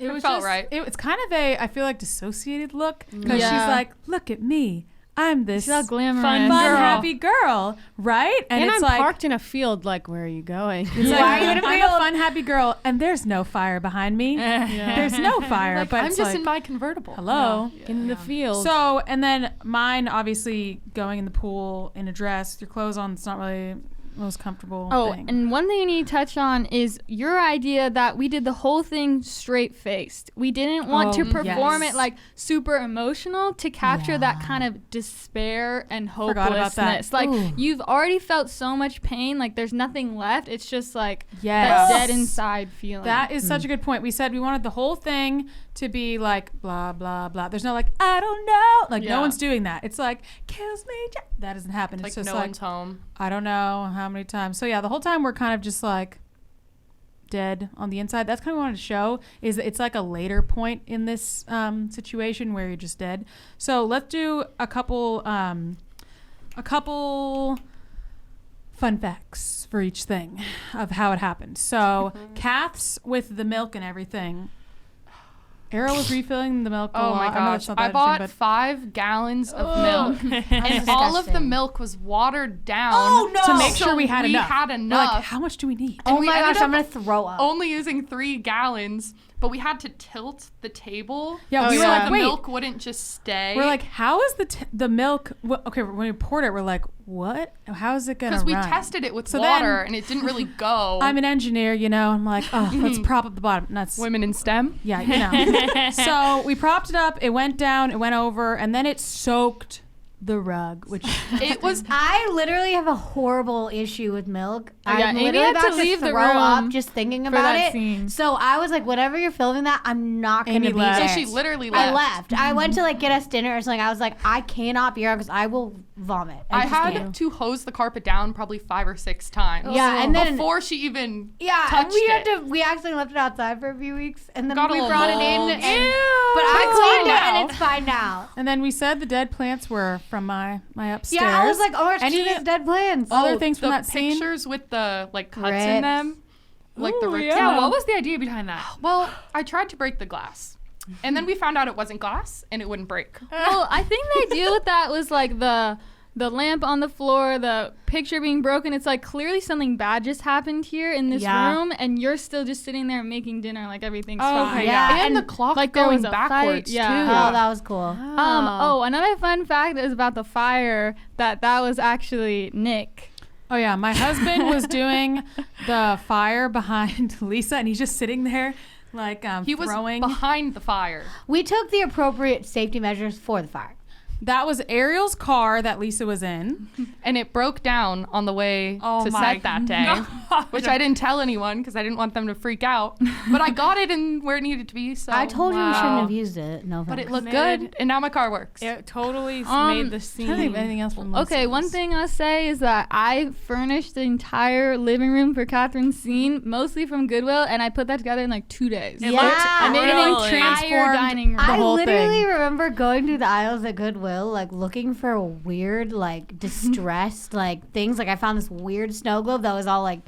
It was felt just, right. It's kind of a, I feel like, dissociated look because Yeah. she's like, look at me. I'm this She's all glamorous. fun, girl. happy girl, right? And it's I'm like, parked in a field. Like, where are you going? it's like, I'm a fun, happy girl, and there's no fire behind me. There's no fire, but I'm it's just like, in my convertible. hello. in the field. So, and then mine, obviously, going in the pool in a dress with your clothes on, it's not really the most comfortable Oh, thing. and one thing I need to touch on is your idea that we did the whole thing straight faced. We didn't want to perform yes. it like super emotional to capture that kind of despair and Forgot about that. hopelessness. Like Ooh. you've already felt so much pain, like there's nothing left. It's just like Yes. that dead inside feeling. That is such a good point. We said we wanted the whole thing to be like blah blah blah. There's no like I don't know. Like no Yeah. one's doing that. It's like kills me. That doesn't happen. It's Like just no like one's home. I don't know how many times. So yeah, the whole time we're kind of just like dead on the inside. That's kind of what we wanted to show is that it's like a later point in this situation where you're just dead. So let's do a couple fun facts for each thing of how it happened. So Kath's with the milk and everything. Ariel was refilling the milk. Oh my I know it's gosh. not I that bought interesting, 5 gallons of milk. And all of the disgusting. milk was watered down. Oh, no. To make So sure we had enough. had We're enough. like, how much do we need? And Oh we my ended gosh, I'm up gonna throw up. only using 3 gallons, but we had to tilt the table. Yeah, we so were like, the wait. milk wouldn't just stay. We're like, how is the milk? Okay, when we poured it, we're like, what? How is it gonna run? because we tested it with So water then- and it didn't really go. I'm an engineer, you know. I'm like, oh, let's prop up the bottom. And that's Women in STEM. yeah, you know. So we propped it up. It went down. It went over, and then it soaked the rug, which It was I literally have a horrible issue with milk. yeah, I'm Amy literally had about to to leave the throw up room just thinking for about that it. scene. So I was like, whenever you're filming that, I'm not going to Amy be left. there. so she literally I left. left. I went to like get us dinner or something. I was like, I cannot be around because I will vomit. I just had can't. to hose the carpet down probably 5 or 6 times. Yeah, and then before she even yeah, and touched we had it. to. We actually left it outside for a few weeks, and then Got a we little brought it mold. in. And, Ew. but I It's cleaned fine it, now. and it's fine now. and then we said the dead plants were from my upstairs. Yeah, I was like, oh, Any it's dead plants. other Oh, things from the that scene? pictures with the like cuts Rips. in them, like the rips. Yeah, in what them. was the idea behind that? Well, I tried to break the glass, and then we found out it wasn't glass and it wouldn't break. Well, I think the idea with that was like the lamp on the floor, the picture being broken. It's like clearly something bad just happened here in this Yeah. room, and you're still just sitting there making dinner like everything's Oh, fine. okay, yeah. And the clock like there going was a fight, backwards yeah. too. Oh, that was cool. Oh, another fun fact is about the fire that was actually Nick. Oh yeah, my husband was doing the fire behind Lisa, and he's just sitting there, like He was throwing. behind the fire. We took the appropriate safety measures for the fire. That was Ariel's car that Lisa was in. And it broke down on the way Oh to my set that day, which I didn't tell anyone because I didn't want them to freak out. But I got it in where it needed to be. So I told you we shouldn't have used it. No, but it thanks. looked Made good, and now my car works. It totally Um, made the I don't think of scene. anything else from Okay, one Lisa's. thing I'll say is that I furnished the entire living room for Catherine's scene, mostly from Goodwill, and I put that together in like 2 days. Yeah. I made an Really? entire Transformed dining room. the I whole literally thing. remember going through the aisles at Goodwill, like looking for weird, like distressed, like things. Like I found this weird snow globe that was all like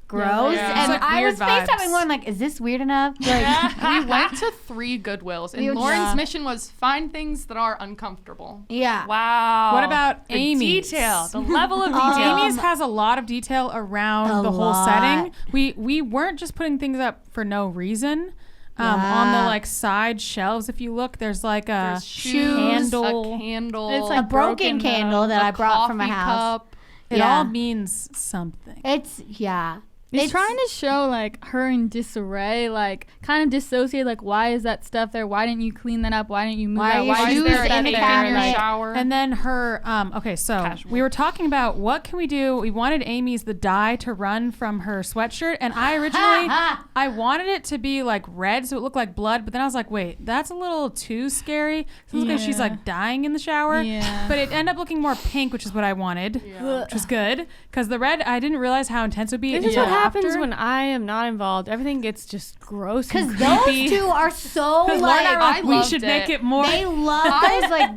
gross, Yeah. and It's like I weird was FaceTiming vibes. going like, "Is this weird enough?" Like, We went to 3 Goodwills, and We would- Lauren's Yeah. mission was find things that are uncomfortable. yeah. Wow. What about the Amy's? detail? The level of detail. Amy's has a lot of detail around A the whole lot. setting. We weren't just putting things up for no reason. On the Yeah. like side shelves, if you look, there's like a There's shoes, handle. a candle, It's A like broken broken, candle that a I brought from my coffee house. cup. It Yeah. all means something. It's yeah. It's trying to show like her in disarray, like kind of dissociate. Like, why is that stuff there? Why didn't you clean that up? Why didn't you move Why that? are your Why is shoes there in that the there? cabinet? Like, Shower. And then her, okay, so Casual. we were talking about what can we do. We wanted Amy's the dye to run from her sweatshirt, and I originally I wanted it to be like red, so it looked like blood. But then I was like, wait, that's a little too scary. Sounds like she's Yeah. like dying in the shower. Yeah. But it ended up looking more pink, which is what I wanted, which was good because the red I didn't realize how intense it would be. This until is what happens after. when I am not involved? Everything gets just gross and Because those creepy. two are so Because Lauren and I were like like, we loved should it. make it more. they love those like.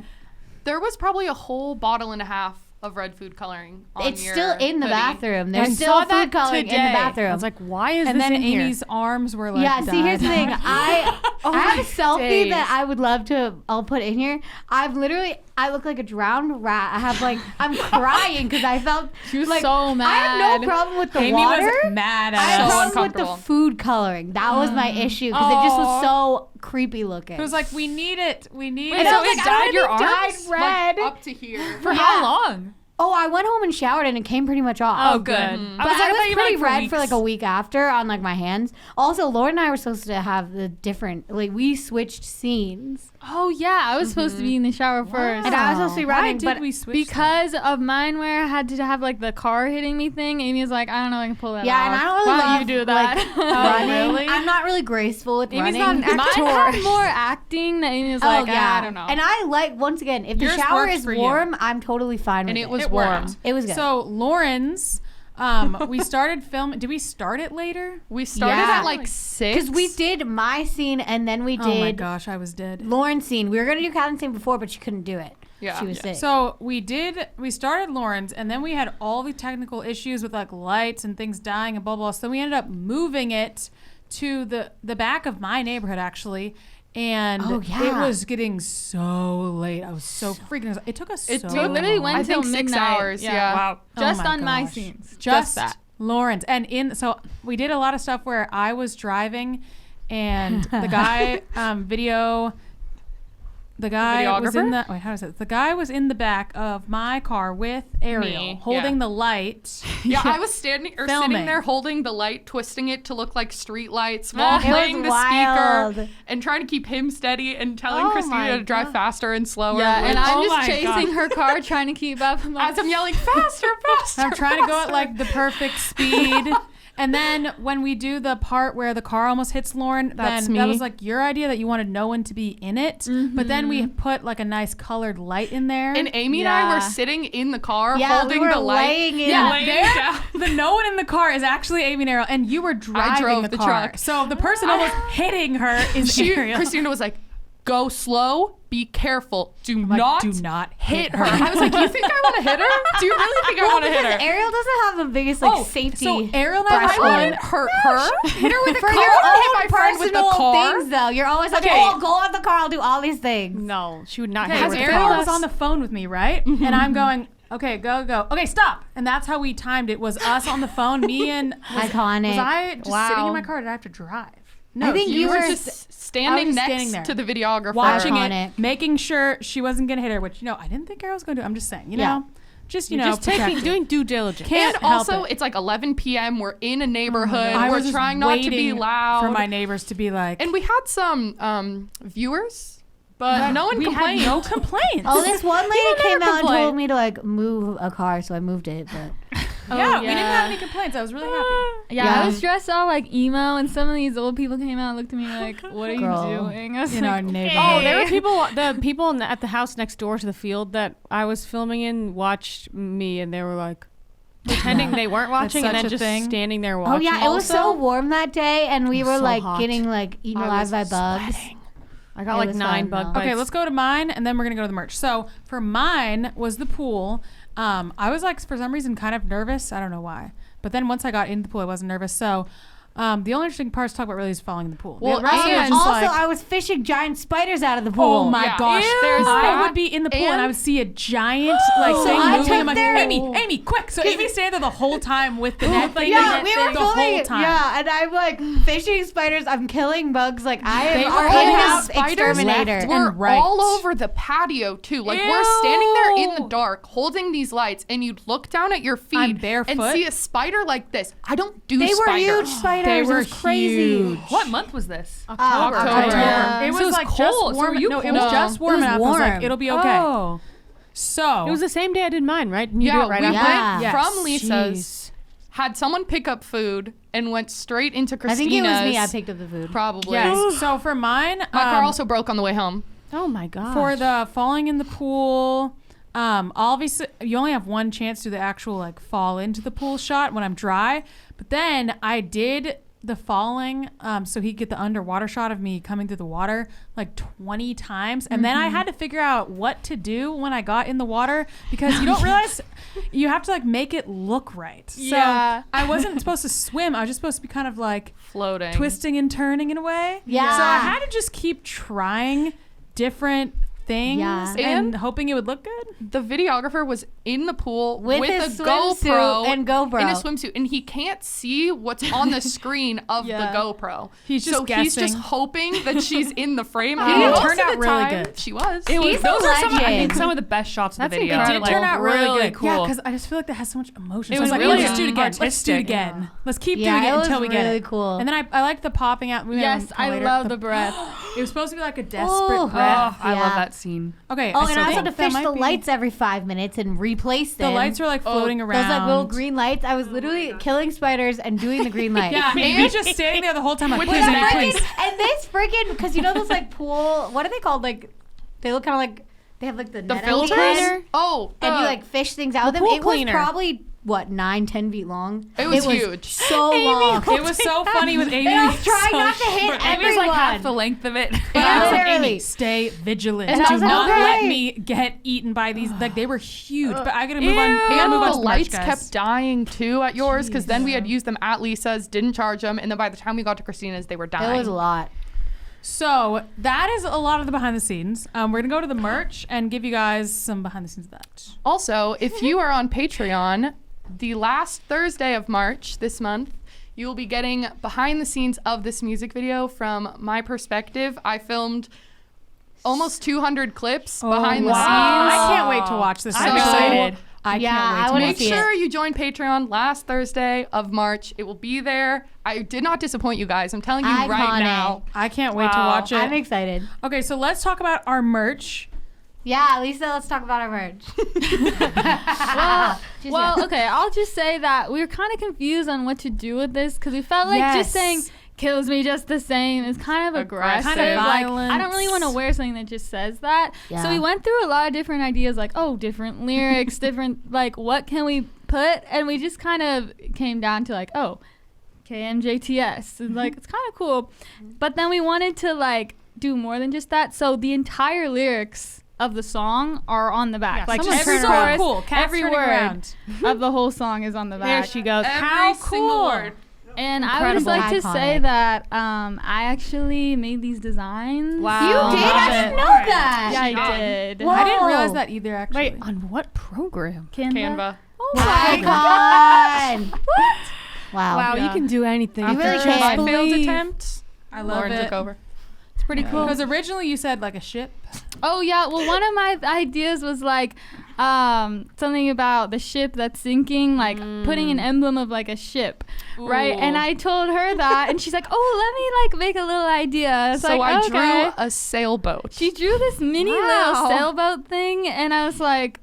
There was probably a whole bottle and a half of red food coloring on It's your still in the hoodie. bathroom. I There's still saw food that coloring in the today. bathroom. I was like, why is and this then in here? Amy's arms were like, yeah, see, here's the thing. dyed. I have a selfie days. that I would love to. I'll put in here. I look like a drowned rat. I have like, I'm crying because I felt She was like so mad. I have no problem with the Amy water. was mad I at have us. So a problem with the uncomfortable. food coloring. That was my issue because it just was so creepy looking. It was like, we need it. We need And it. I was it like, I dyed your don't wanna be arms? dyed red. Like, up to here. For how long? Oh, I went home and showered and it came pretty much off. Oh, good. But I was pretty red for like a week after on like my hands. Also, Lauren and I were supposed to have the different, like we switched scenes. Oh yeah, I was supposed to be in the shower first. And I was supposed to be Why running, did but we switch Because of mine where I had to have like the car hitting me thing, Amy was like, I don't know, I can pull that yeah, off. and I don't really Why love don't you do that? like, running. really? I'm not really graceful with Amy's running. not an actor. Mine had more acting that Amy was like, I don't know. And I like, once again, if the Yours shower works is for you. warm, I'm totally fine with And it. it was It warm. worked. It was good. So Lauren's, we started filming. Did we start it later? We started Yeah. at like 6. because we did my scene and then we did Oh my gosh, I was dead. Lauren's scene. We were gonna do Catherine's scene before, but she couldn't do it. Yeah. She was sick. So we started Lauren's, and then we had all the technical issues with like lights and things dying and blah blah. So we ended up moving it to the back of my neighborhood actually, and Oh, yeah. it was getting so late. I was so freaking. It took us. It so took- We literally long. went I till think 6 midnight. hours, yeah. Wow. Just Oh my on my gosh. scenes. Just that. Lawrence. And so we did a lot of stuff where I was driving and the guy the guy was in the Videographer? wait, how is it? The guy was in the back of my car with Ariel Me, holding yeah. the light. Yeah, I was sitting Filming. there holding the light, twisting it to look like street lights while It playing was the wild. speaker and trying to keep him steady and telling Oh Christina my to drive God. faster and slower. Yeah, and which- I'm Oh just my chasing her car trying to keep up. I'm like, as I'm yelling faster, faster. I'm trying to go at faster." like the perfect speed. And then when we do the part where the car almost hits Lauren, That's then that me. was like your idea that you wanted no one to be in it. But then we put like a nice colored light in there. And Amy and I were Yeah. sitting in the car Yeah, holding we were the light. laying in yeah, it. laying there, down. the no one in the car is actually Amy and Ariel, and you were driving drove the the car. truck. So the person almost hitting her is Ariel. Christina was like, "Go slow, be careful, do like, not, do not hit her." I was like, "You think I want to hit her? Do you really think I want to hit her?" Ariel doesn't have the biggest like safety. So Ariel and I threshold. were I wouldn't hurt her. Hit her with a For car. your I wouldn't hit own my friend with the personal car. things, though, you're always like, Okay. "Oh, I'll go on the car. I'll do all these things." No, she would not hit Okay, her with the Ariel car. was on the phone with me, right? And I'm going, okay, go. Okay, stop. And that's how we timed it. Was us on the phone, me and Iconic. was I just Wow. sitting in my car? Or did I have to drive? I think You you were were just standing just next standing there. to the videographer. watching Iconic. it, making sure she wasn't gonna hit her. Which I didn't think Ariel was gonna do. I'm just saying, you Yeah. know, just You're just doing due diligence. Can't And help also, it. it's like 11 p.m. We're in a neighborhood. I We're was just trying not to be waiting loud. for my neighbors to be like. And we had some viewers, but no one we complained. had no complaints. Oh, this one lady People came never out and complain. told me to like move a car, so I moved it. But yeah, we didn't yeah. have any complaints. I was really happy. yeah, Yeah. I was dressed all like emo, and some of these old people came out and looked at me like, "What are Girl. you doing?" I was In like, our neighborhood. Oh, there were people at the house next door to the field that I was filming in watched me, and they were like pretending they weren't watching, and such then a just thing. standing there oh watching. yeah, it was so Also, warm that day, and we It were was so like hot. getting like eaten I alive was by bugs. I got it like was 9 fun, bug though. bites. Okay, let's go to mine, and then we're gonna go to the merch. So for mine was the pool. I was like, for some reason, kind of nervous. I don't know why. But then once I got into the pool, I wasn't nervous. So the only interesting part to talk about really is falling in the pool. Well, the rest of it was And just also, like, I was fishing giant spiders out of the pool. oh my Yeah. gosh, Ew. there's I that. would be in the pool and I And- would see a giant like So thing I moving. took I'm like, their- Amy, quick! So Amy stayed there the whole time with the net thing. Yeah, we were the whole filming. time. Yeah, and I'm like fishing spiders. I'm killing bugs. Like I They am were our all in-house spiders exterminator. left We're and right. all over the patio too. Like we're standing there in the Ew. dark, holding these lights, and you'd look down at your feet I'm and barefoot. see a spider like this. I don't do They were spiders. huge spiders. They it were was crazy. huge. What month was this? October. Yeah. It So was it was like cold. just So warm. were you no, it cold? was just warm It was enough. I was like, warm. it'll be okay. Oh, So it was the same day I did mine, right? And you Yeah, do it right we after. Yeah. went Yes. from Lisa's, Jeez. had someone pick up food, and went straight into I Christina's. think it was me. I picked up the food. Probably. yes. So for mine, My car also broke on the way home. Oh my god. for the falling in the pool. Obviously, you only have one chance to the actual like fall into the pool shot when I'm dry. But then I did the falling, so he'd get the underwater shot of me coming through the water like 20 times. And then I had to figure out what to do when I got in the water, because you don't realize you have to like make it look right. Yeah. So I wasn't supposed to swim. I was just supposed to be kind of like Floating. twisting and turning in a way. Yeah. So I had to just keep trying different things Yeah. and And- hoping it would look good. The videographer was in the pool With with his a swimsuit GoPro and GoPro. in a swimsuit, and he can't see what's on the screen of Yeah. the GoPro. He's just so he's just guessing. hoping that she's in the frame. It Most turned of out the really time, good. She was. He's a I think legend. some of the best shots of That's the video. incredible. It Like, turn out really really good. cool. Yeah, because I just feel like that has so much emotion. It So I was was like, really let's do it again. Let's do it artistic. again. Let's keep Yeah, doing it it was until we get really it. cool. And then I like the popping out. We may Yes, come I later. love the breath. It was supposed to be like a desperate Oh. breath. I Yeah. love that scene. Okay. Oh, so and I also had to think that fish might the be- lights every 5 minutes and replace them. The lights were like floating around. Those like little green lights. I was literally killing spiders and doing the green light. Yeah, and you're just standing there the whole time like, With please, the Amy, please. freaking, and this freaking, because you know those like pool, what are they called? Like, they look kind of like, they have like the the net at the filters. end, Oh, and you the- like fish things out of them. pool It cleaner. was probably, what, 9-10 feet long? It was huge. So long. It was so funny with Amy. And I was trying so not to hit short. everyone. It was like half the length of it. And I was like, Literally. Amy, stay vigilant. And I Do was like, not okay. let me get eaten by these. Like, they were huge. But I gotta move on. We gotta And move on the to the lights merch, guys. kept dying too at yours, because then we had used them at Lisa's, didn't charge them, and then by the time we got to Christina's, they were dying. It was a lot. So that is a lot of the behind the scenes. We're gonna go to the merch and give you guys some behind the scenes of that. Also, if you are on Patreon, the last Thursday of March this month, you will be getting behind the scenes of this music video from my perspective. I filmed almost 200 clips behind the scenes. I can't wait to watch this. I'm So excited. I Yeah, can't wait I to wanna watch Make see it. sure you join Patreon last Thursday of March. It will be there. I did not disappoint you guys. I'm telling you right Iconic. now. I can't wait to watch it. I'm excited. Okay, so let's talk about our merch. Yeah, Lisa, let's talk about our merch. Well, okay, I'll just say that we were kind of confused on what to do with this because we felt like just saying kills me just the same is kind of aggressive. Kind of Like, violent. I don't really want to wear something that just says that. Yeah. So we went through a lot of different ideas like, oh, different lyrics, different, like, what can we put? And we just kind of came down to like, oh, KNJTS. And like, it's kind of cool. But then we wanted to like do more than just that. So the entire lyrics of the song are on the back. Yeah, like someone every turn around. chorus, Cool. Cat's every turning word around. of the whole song is on the There back. she goes. Every single word. And I would just Incredible. like to say Iconic. that I actually made these designs. Wow. You did? Love I it. didn't know that. Yeah, I did. Whoa. I didn't realize that either, actually. Wait, on what program? Canva. Icon. Wow. Wow, you can do anything. You really After my can. failed Believe. attempt, I love Lauren it. took over. It's pretty cool. Because originally you said like a ship. Oh yeah, well one of my ideas was like something about the ship that's sinking, like putting an emblem of like a ship, right? And I told her that, and she's like, "Oh, let me like make a little idea." It's So like, I okay. drew a sailboat. She drew this mini little Wow. sailboat thing, and I was like,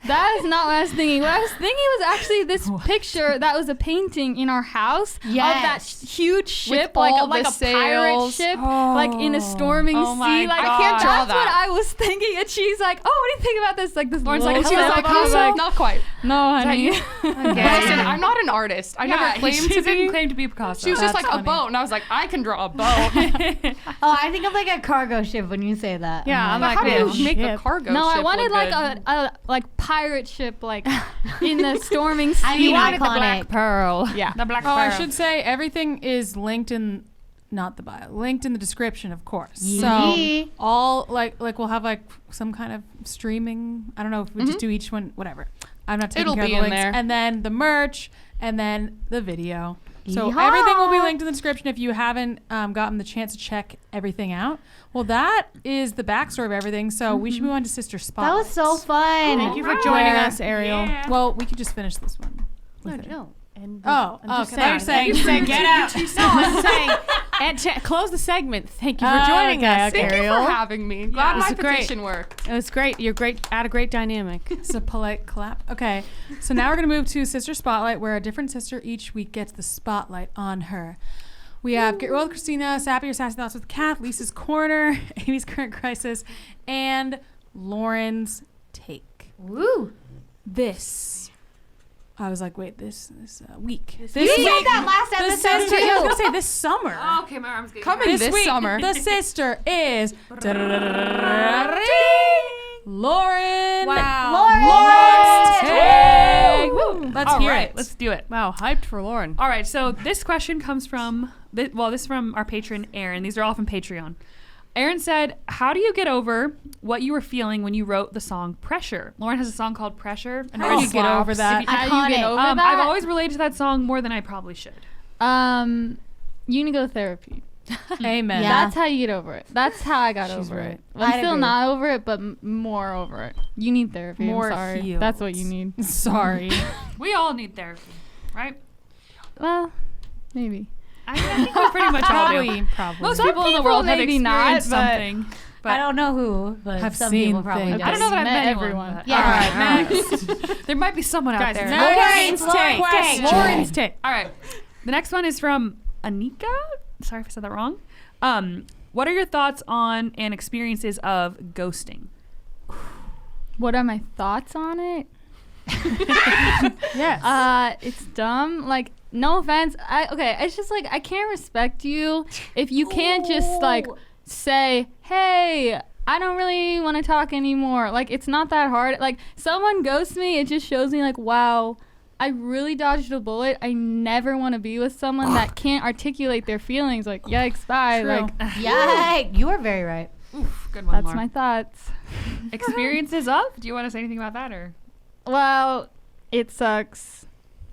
that is not what I was thinking. What I was thinking was actually this picture that was a painting in our house of that huge ship, like all like the a pirate sails. ship, like in a storming Oh my sea. Like God. I can't draw that's what that. I was thinking, and she's like, "Oh, what do you think about this?" Like this. Lauren's little like, she was like, sailboat. I was like, not quite. "No, honey." Listen, I'm not an artist. I never claimed she to didn't be. claim to be Picasso. She was just That's like funny. a boat, and I was like, I can draw a boat. Oh, I think of like a cargo ship when you say that. Yeah, I'm But like, how do you man, make a ship. cargo No, ship I wanted look like good? a like pirate ship, like in the storming sea. I mean, wanted the iconic. Black Pearl. Yeah. the Black Oh, I Sparrow. should say everything is linked in, not the bio, linked in the description, of course. Yee. So all like we'll have like some kind of streaming. I don't know if we just do each one, whatever. I'm not taking It'll care be of the in links. there. And then the merch, and then the video. So Yeehaw. everything will be linked in the description if you haven't gotten the chance to check everything out. Well, that is the backstory of everything. So we should move on to Sister That Spotlight. was so fun. Thank you for joining Where- us, Ariel. Well, we could just finish this one. with it. No. And Oh, I'm just okay. They're saying get out. No, I'm saying, and to close the segment. Thank you for joining us, Thank you Ariel. for having me. Glad it my was great. petition worked. It was great. You're great. Add a great dynamic. It's a polite clap. Okay, so now we're going to move to Sister Spotlight, where a different sister each week gets the spotlight on her. We have Get Real with Christina, Sappy or Sassy Thoughts with Kath, Lisa's Corner, Amy's Current Crisis, and Lauren's Take. Woo. This I was like, wait, this week. You said that last The episode sister, I was too. gonna say this summer. Okay, my arm's getting Coming this week, summer. the sister is Lauren. Lauren! Tay. Woo. Let's All hear right, it. let's do it. Wow, hyped for Lauren. All right, so this question comes from, this is from our patron, Aaron. These are all from Patreon. Aaron said, how do you get over what you were feeling when you wrote the song Pressure? Lauren has a song called Pressure. And How do you get over that? How do you get over that? I've always related to that song more than I probably should. You need to go to therapy. Amen. Yeah. That's how you get over it. That's how I got She's over right. it. I'm I'd still agree. not over it, but more over it. You need therapy. More I'm sorry. healed. That's what you need. Sorry. We all need therapy, right? Well, maybe. I think we pretty much all do. Probably. Most Some people in the people world have maybe not, experienced but- something. But I don't know who, but Have some seen people probably things. do. I don't know that I've Met met everyone. everyone. Yeah. All right, next. There might be someone out there. Lauren's take. Lauren's take. Lauren's take. All right. The next one is from Anika. Sorry if I said that wrong. What are your thoughts on and experiences of ghosting? What are my thoughts on it? Yes. It's dumb. Like, no offense. It's just like I can't respect you if you can't just like say, "Hey, I don't really want to talk anymore." Like, it's not that hard. Like, someone ghosts me, it just shows me like, wow, I really dodged a bullet. I never want to be with someone that can't articulate their feelings. Like, yikes, bye. True. Like, Yikes. You are very right. Oof, good one, that's Lauren. my thoughts. Experiences of? Do you want to say anything about that, or Well, it sucks.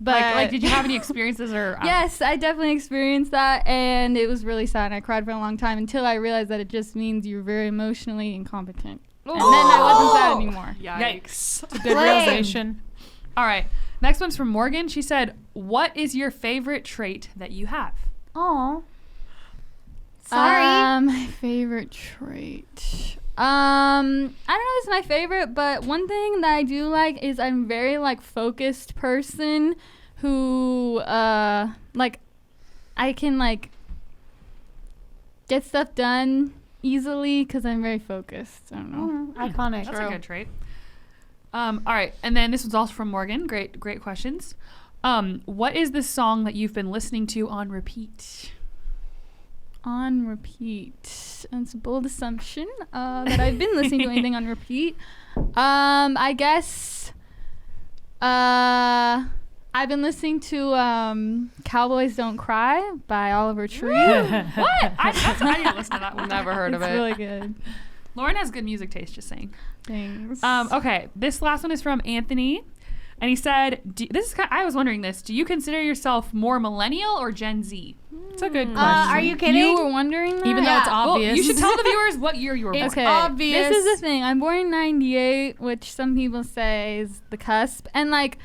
But like did you have any experiences or? Yes, I definitely experienced that, and it was really sad. And I cried for a long time until I realized that it just means you're very emotionally incompetent. And then I wasn't sad anymore. Yikes. Good realization. All right. Next one's from Morgan. She said, "What is your favorite trait that you have?" Oh. Sorry. My favorite trait. I don't know if it's my favorite, but one thing that I do like is I'm very like focused person who like I can like get stuff done easily because I'm very focused. I don't know. Iconic. That's a good trait. All right, and then this one's also from Morgan. Great questions. What is the song that you've been listening to on repeat? On repeat. It's a bold assumption that I've been listening to anything on repeat. I guess I've been listening to Cowboys Don't Cry by Oliver Tree. What? I didn't listen to that one. Never heard It's of it. really good. Lauren has good music taste, just saying. Thanks. Okay, this last one is from Anthony, and he said, I was wondering this. Do you consider yourself more millennial or Gen Z? It's a good question. Are you kidding? You were wondering that? Even though it's Well, obvious. you should tell the viewers what year you were born. Okay, obvious. this is the thing. I'm born in 98, which some people say is the cusp. And, like,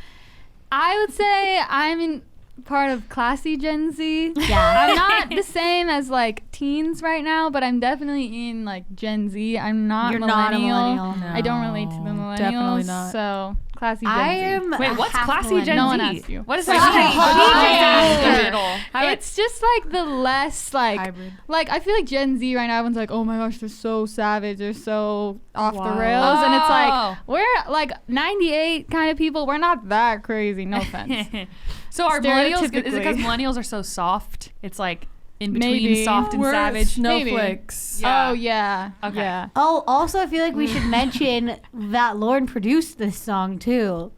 I would say I'm in part of classy Gen Z. Yeah. I'm not the same as, like, teens right now, but I'm definitely in, like, Gen Z. I'm not You're millennial. not a millennial. I don't relate to the millennials. definitely not. So, classy Gen I Z. am. Wait, a what's half classy Gen millennial. No one Z? asked you. What is Sorry. that? It's just like the less like Hybrid. like I feel like Gen Z right now everyone's like, oh my gosh, they're so savage, they're so off the Wow. rails, and it's Oh. like we're like 98 kind of people. We're not that crazy. No offense. So are millennials? Is it because Stereotypically. millennials are so soft? It's like in between Maybe. soft and We're savage. snowflakes. Yeah. Oh yeah. Okay. Yeah. Oh, also, I feel like we should mention that Lauren produced this song too.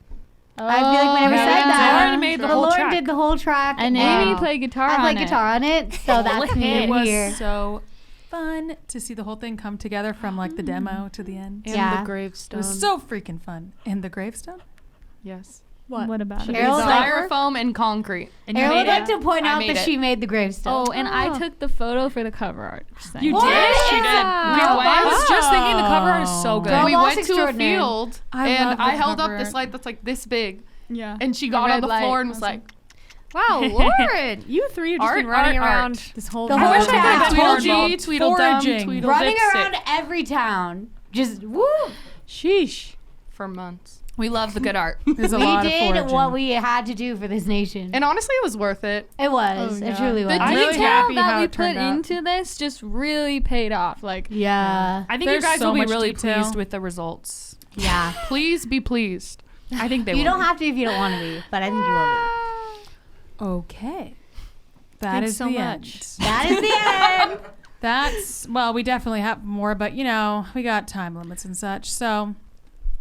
I feel like we never yeah. said that. Lauren made the But whole Lauren track. did the whole track. And Amy played guitar I on played it. guitar on it, so that's me It was here. so fun to see the whole thing come together from like the demo to the end. And Yeah. the It gravestone. was so freaking fun. And the gravestone? yes. What about it? Errol, Styrofoam and concrete. And you Errol would made like it. to point I out made that it. she made the gravestone. Oh, and I took the photo for the cover art. Just saying. You What? did? She did. Girl, I was just thinking the cover art is so good. Girl we boss went to a extraordinaire. field I and love the I held up cover this art. light that's like this big, Yeah. and she The got on red the light. floor and was I was like, "Wow, Lauren, You three have just Art, been running art, around art. this whole The time. whole wish I town. had Tweedledee, Tweedledum, Tweedledum, foraging. Tweedledipstick." Running around every town. Just woo. Sheesh. for months. We love the good art. There's a We lot of did foraging. what we had to do for this nation. And honestly, it was worth it. It was. Oh, It yeah. truly was. The I'm really detail happy that how we it put turned out. into this just really paid off. Like, Yeah. I think There's you guys so will be much really detail. pleased with the results. Yeah. Please be pleased. I think they You will don't be. have to if you don't want to be, but I think you will be. Okay. That Thanks is so the much. end. That is the end. That's, well, we definitely have more, but you know, we got time limits and such. So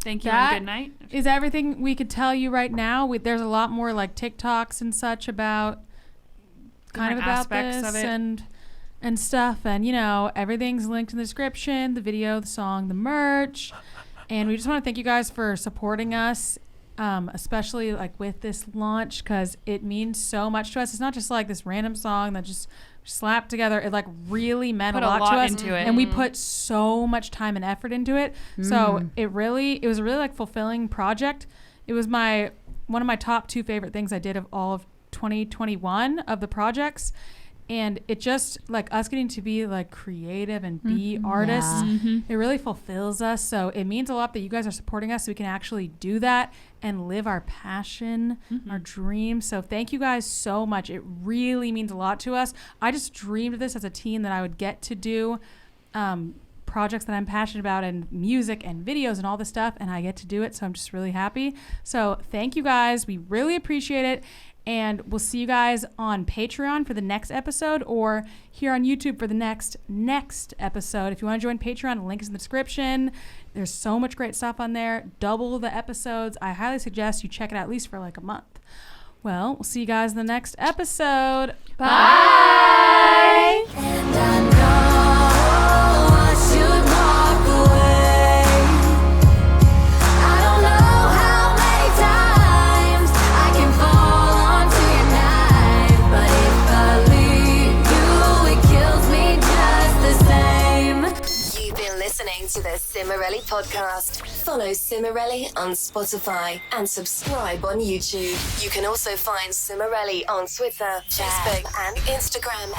Thank you That and good night. is everything we could tell you right now. There's a lot more like TikToks and such about kind of Different about aspects this of it. and stuff. And you know, everything's linked in the description, the video, the song, the merch. And we just want to thank you guys for supporting us, especially like with this launch, because it means so much to us. It's not just like this random song that just slapped together. It like really meant Put a a lot to lot us, into it. and we put so much time and effort into it. So it was a really like fulfilling project. It was one of my top 2 favorite things I did of all of 2021 of the projects. And it just like us getting to be like creative and be artists, it really fulfills us. So it means a lot that you guys are supporting us so we can actually do that and live our passion, our dreams. So thank you guys so much. It really means a lot to us. I just dreamed of this as a teen, that I would get to do projects that I'm passionate about and music and videos and all this stuff, and I get to do it. So I'm just really happy. So thank you guys. We really appreciate it. And we'll see you guys on Patreon for the next episode, or here on YouTube for the next episode. If you want to join Patreon, the link is in the description. There's so much great stuff on there. Double the episodes. I highly suggest you check it out at least for like a month. Well, we'll see you guys in the next episode. Bye. And I know I should walk away. I don't know how many times I can fall onto your knife, but if I leave you, it kills me just the same. You've been listening to the Cimarelli podcast. Follow Cimarelli on Spotify and subscribe on YouTube. You can also find Cimarelli on Twitter, Facebook, and Instagram.